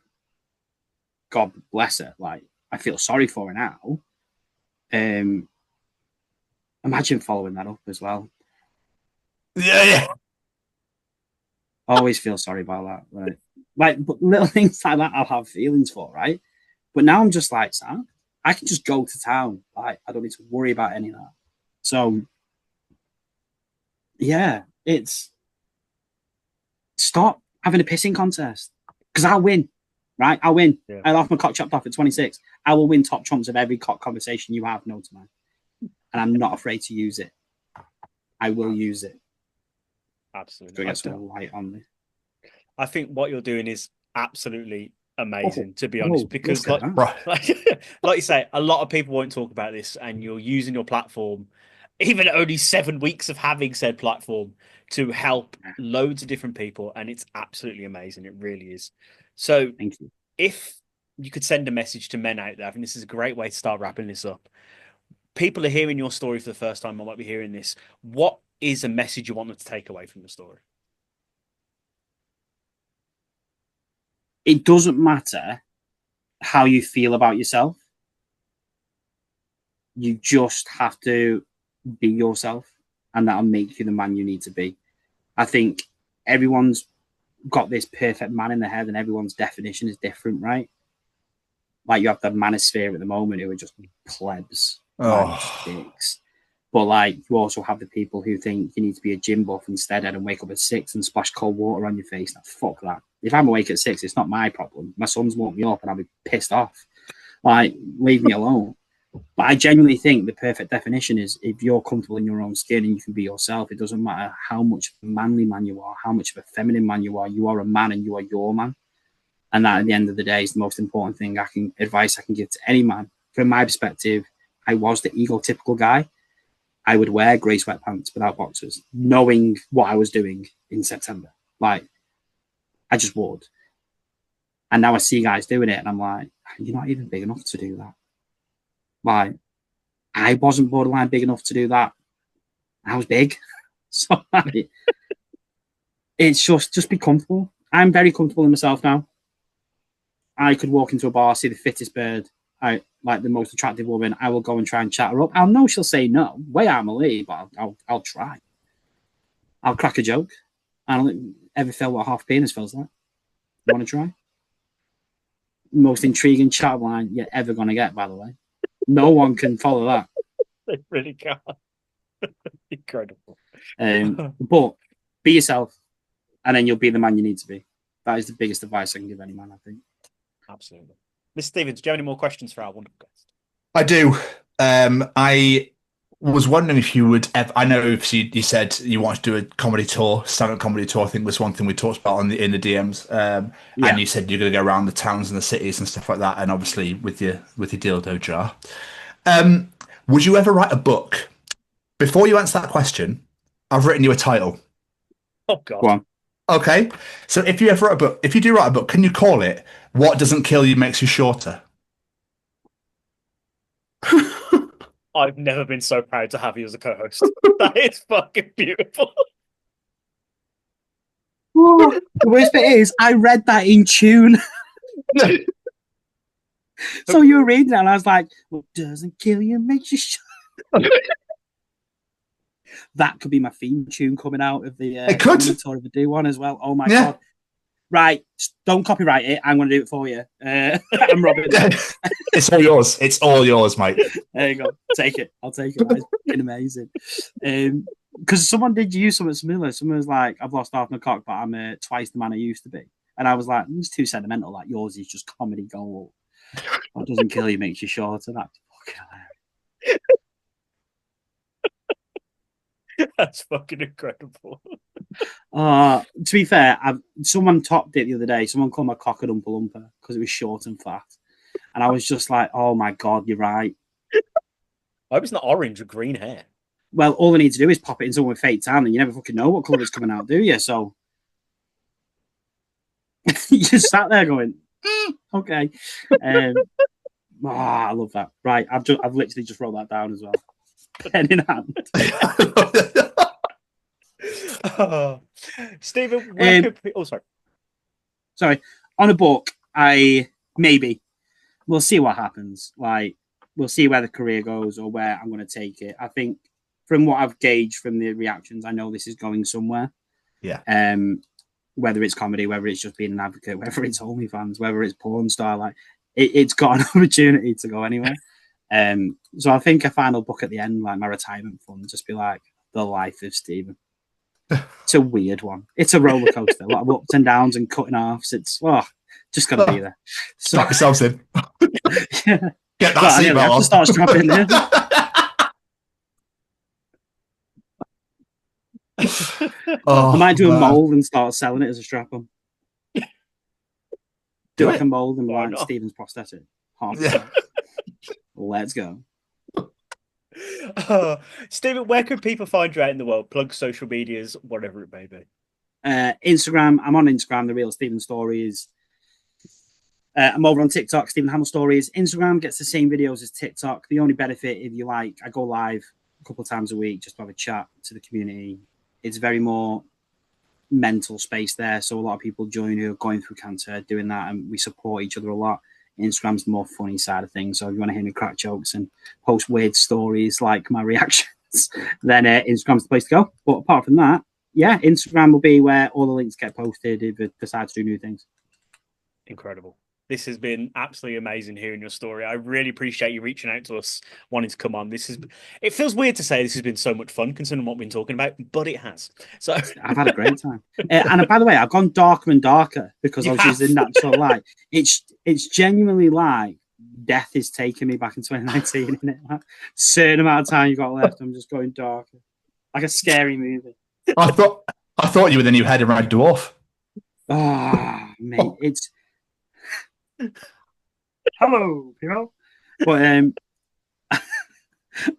God bless her. Like, I feel sorry for her now. Imagine following that up as well. Yeah. I always feel sorry about that. Right? Like, but little things like that I'll have feelings for, right? But now I'm just like, Sam, I can just go to town. Like, I don't need to worry about any of that. So, yeah, it's stop having a pissing contest because I'll win, right? I'll win. Yeah. I'll have my cock chopped off at 26. I will win top trumps of every cock conversation you have, no to mine. And I'm not afraid to use it. I will use it. Absolutely. Get some light on me. I think what you're doing is absolutely amazing, to be honest, because like you say, a lot of people won't talk about this, and you're using your platform, even only 7 weeks of having said platform, to help loads of different people, and it's absolutely amazing. It really is. So Thank you. If you could send a message to men out there, I think this is a great way to start wrapping this up. People are hearing your story for the first time, I might be hearing this. What is a message you want them to take away from the story? It doesn't matter how you feel about yourself. You just have to be yourself, and that'll make you the man you need to be. I think everyone's got this perfect man in their head, and everyone's definition is different, right? Like you have the manosphere at the moment who are just plebs, like dicks. But like you also have the people who think you need to be a gym buff instead and wake up at 6 and splash cold water on your face. Now, fuck that. If I'm awake at 6, it's not my problem. My son's woke me up and I'll be pissed off. Like, leave me alone. But I genuinely think the perfect definition is if you're comfortable in your own skin and you can be yourself, it doesn't matter how much of a manly man you are, how much of a feminine man you are a man and you are your man. And that at the end of the day is the most important thing advice I can give to any man. From my perspective, I was the egotypical guy. I would wear grey sweatpants without boxers, knowing what I was doing in September. Like, I just would. And now I see guys doing it, and I'm like, you're not even big enough to do that. Like, I wasn't borderline big enough to do that. I was big. So, like, it's just be comfortable. I'm very comfortable in myself now. I could walk into a bar, see the fittest bird, like the most attractive woman. I will go and try and chat her up. I'll know she'll say no. Way out of my league, but I'll try. I'll crack a joke. I don't ever feel what half penis feels like. You want to try? Most intriguing chat line you're ever going to get, by the way. No one can follow that. They really can't. Incredible. But be yourself, and then you'll be the man you need to be. That is the biggest advice I can give any man, I think. Absolutely. Mr. Stevens, do you have any more questions for our wonderful guest? I do. I was wondering if you would ever, I know if you said you wanted to do a comedy tour, stand-up comedy tour, I think was one thing we talked about in the DMs. And you said you're going to go around the towns and the cities and stuff like that, and obviously with your dildo jar. Would you ever write a book? Before you answer that question, I've written you a title. Oh, God. Go on. Okay. So if you do write a book, can you call it What Doesn't Kill You Makes You Shorter? I've never been so proud to have you as a co-host. That is fucking beautiful. The worst bit is, I read that in tune. So you were reading it, and I was like, "What doesn't kill you makes you shorter." That could be my theme tune coming out of the it could. tour if I do one as well. Oh my God. Right, don't copyright it. I'm going to do it for you. I'm Robin. It's all yours. It's all yours, mate. There you go. Take it. I'll take it. It's been amazing. Because someone did use something similar. Someone was like, I've lost half my cock, but I'm twice the man I used to be. And I was like, it's too sentimental. Like, yours is just comedy gold. What doesn't kill you makes you shorter. That's fucking hilarious. That's fucking incredible. To be fair, someone topped it the other day. Someone called my cock a Oompa Loompa because it was short and flat. And I was just like, oh my God, you're right. I hope it's not orange or green hair. Well, all I need to do is pop it in someone with fake tan, and you never fucking know what colour it's coming out, do you? So you just sat there going, okay. I love that. Right, I've literally just wrote that down as well. Pen in hand. Stephen, sorry. On a book, we'll see what happens. Like, we'll see where the career goes or where I'm going to take it. I think from what I've gauged from the reactions, I know this is going somewhere. Yeah. Whether it's comedy, whether it's just being an advocate, whether it's OnlyFans, whether it's porn star, like it's got an opportunity to go anywhere. So I think a final book at the end, like my retirement fund, just be like The Life of Steven. It's a weird one. It's a roller coaster, a lot of ups and downs and cutting offs. It's just gotta be there. So, strap yourselves in. Yeah. Get that seatbelt on. Start strapping in. I might do a mold and start selling it as a strap on. Do like a mold and like Steven's prosthetic. Let's go. Steven, where can people find you out in the world? Plug social medias, whatever it may be. Instagram. I'm on Instagram, The Real Steven Stories. I'm over on TikTok, Steven Hamill Stories. Instagram gets the same videos as TikTok. The only benefit, if you like, I go live a couple of times a week just to have a chat to the community. It's very more mental space there. So a lot of people join who are going through cancer doing that, and we support each other a lot. Instagram's the more funny side of things. So if you want to hear me crack jokes and post weird stories like my reactions, then Instagram's the place to go. But apart from that, yeah, Instagram will be where all the links get posted if we decide to do new things. Incredible. This has been absolutely amazing hearing your story. I really appreciate you reaching out to us, wanting to come on. It feels weird to say this has been so much fun considering what we've been talking about, but it has. So I've had a great time. And by the way, I've gone darker and darker because I was using natural light. It's genuinely like death is taking me back in 2019, isn't it? Like, certain amount of time you got left, I'm just going darker. Like a scary movie. I thought you were the new head of Red Dwarf. Oh, mate, it's hello, people. But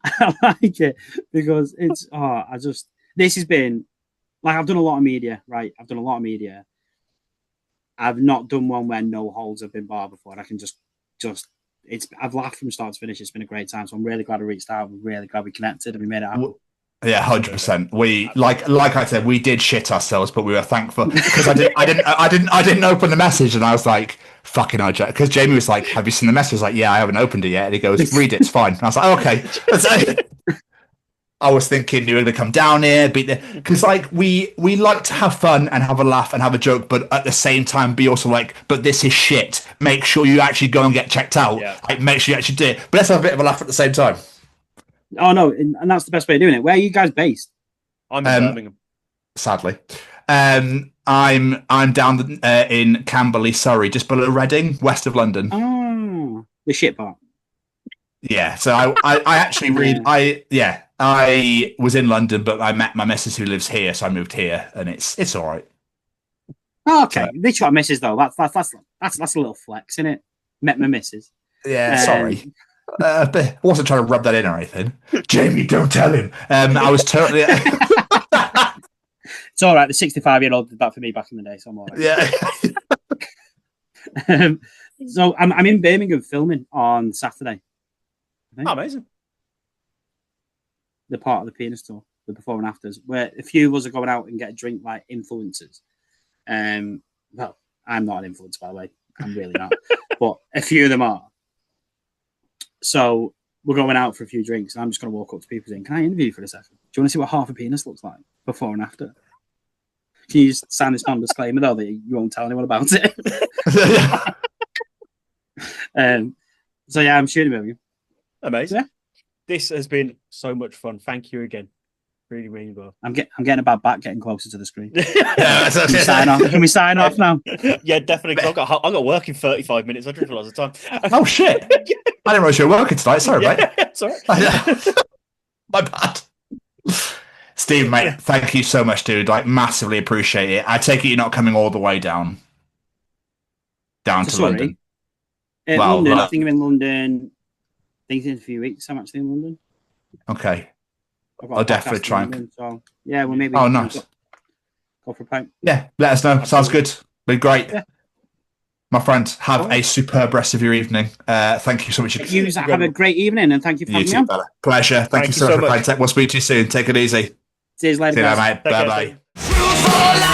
I like it because it's this has been like I've done a lot of media, right? I've done a lot of media. I've not done one where no holds have been barred before. And I can just I've laughed from start to finish. It's been a great time. So I'm really glad I reached out. I'm really glad we connected and we made it happen. Yeah, 100%. We like I said, we did shit ourselves, but we were thankful because I didn't open the message, and I was like, "Fucking hell, Jack." Because Jamie was like, "Have you seen the message?" I was like, "Yeah, I haven't opened it yet." And he goes, "Read it, it's fine." And I was like, "Okay." I was thinking you were going to come down here, because like we like to have fun and have a laugh and have a joke, but at the same time be also like, but this is shit. Make sure you actually go and get checked out. Yeah. Like, make sure you actually do it. But let's have a bit of a laugh at the same time. Oh no, and that's the best way of doing it. Where are you guys based? I'm in Birmingham. Sadly, I'm down in Camberley, Surrey, just below Reading, west of London. Oh, the shit part. Yeah. So I actually I was in London, but I met my missus who lives here, so I moved here, and it's all right. Oh, okay, this got missus though. That's a little flex, isn't it? Met my missus. Yeah, sorry. But I wasn't trying to rub that in or anything. Jamie, don't tell him. I was totally. It's all right. The 65-year-old did that for me back in the day, so I'm all right. Yeah. So I'm in Birmingham filming on Saturday. Oh, amazing. The part of the penis tour, the before and afters, where a few of us are going out and get a drink like influencers. Well, I'm not an influencer, by the way. I'm really not. But a few of them are. So we're going out for a few drinks, and I'm just going to walk up to people saying, "Can I interview you for a second? Do you want to see what half a penis looks like before and after?" Can you just sign this non-disclaimer, though, that you won't tell anyone about it? So, yeah, I'm shooting with you. Amazing. Yeah. This has been so much fun. Thank you again. Really, really well. I'm getting a bad back getting closer to the screen. Can we sign off now? Yeah, definitely. I've got work in 35 minutes. I drink a lot of the time. Oh, shit. I didn't realize you were working tonight. Sorry, mate. Sorry. My bad. Steve, mate, thank you so much, dude. Like, massively appreciate it. I take it you're not coming all the way down to London. London. I think I'm in London. I think it's in a few weeks. I'm actually in London. Okay. I'll definitely try and. So, yeah, well, maybe. Oh, nice. Go for a pint. Yeah, let us know. Sounds good. Been great. Yeah. My friend, have a superb rest of your evening. Thank you so much. You have a great evening, and thank you for having me on. Pleasure. Thank you so much. We'll speak to you soon. Take it easy. See you later. See you later, mate. Bye-bye.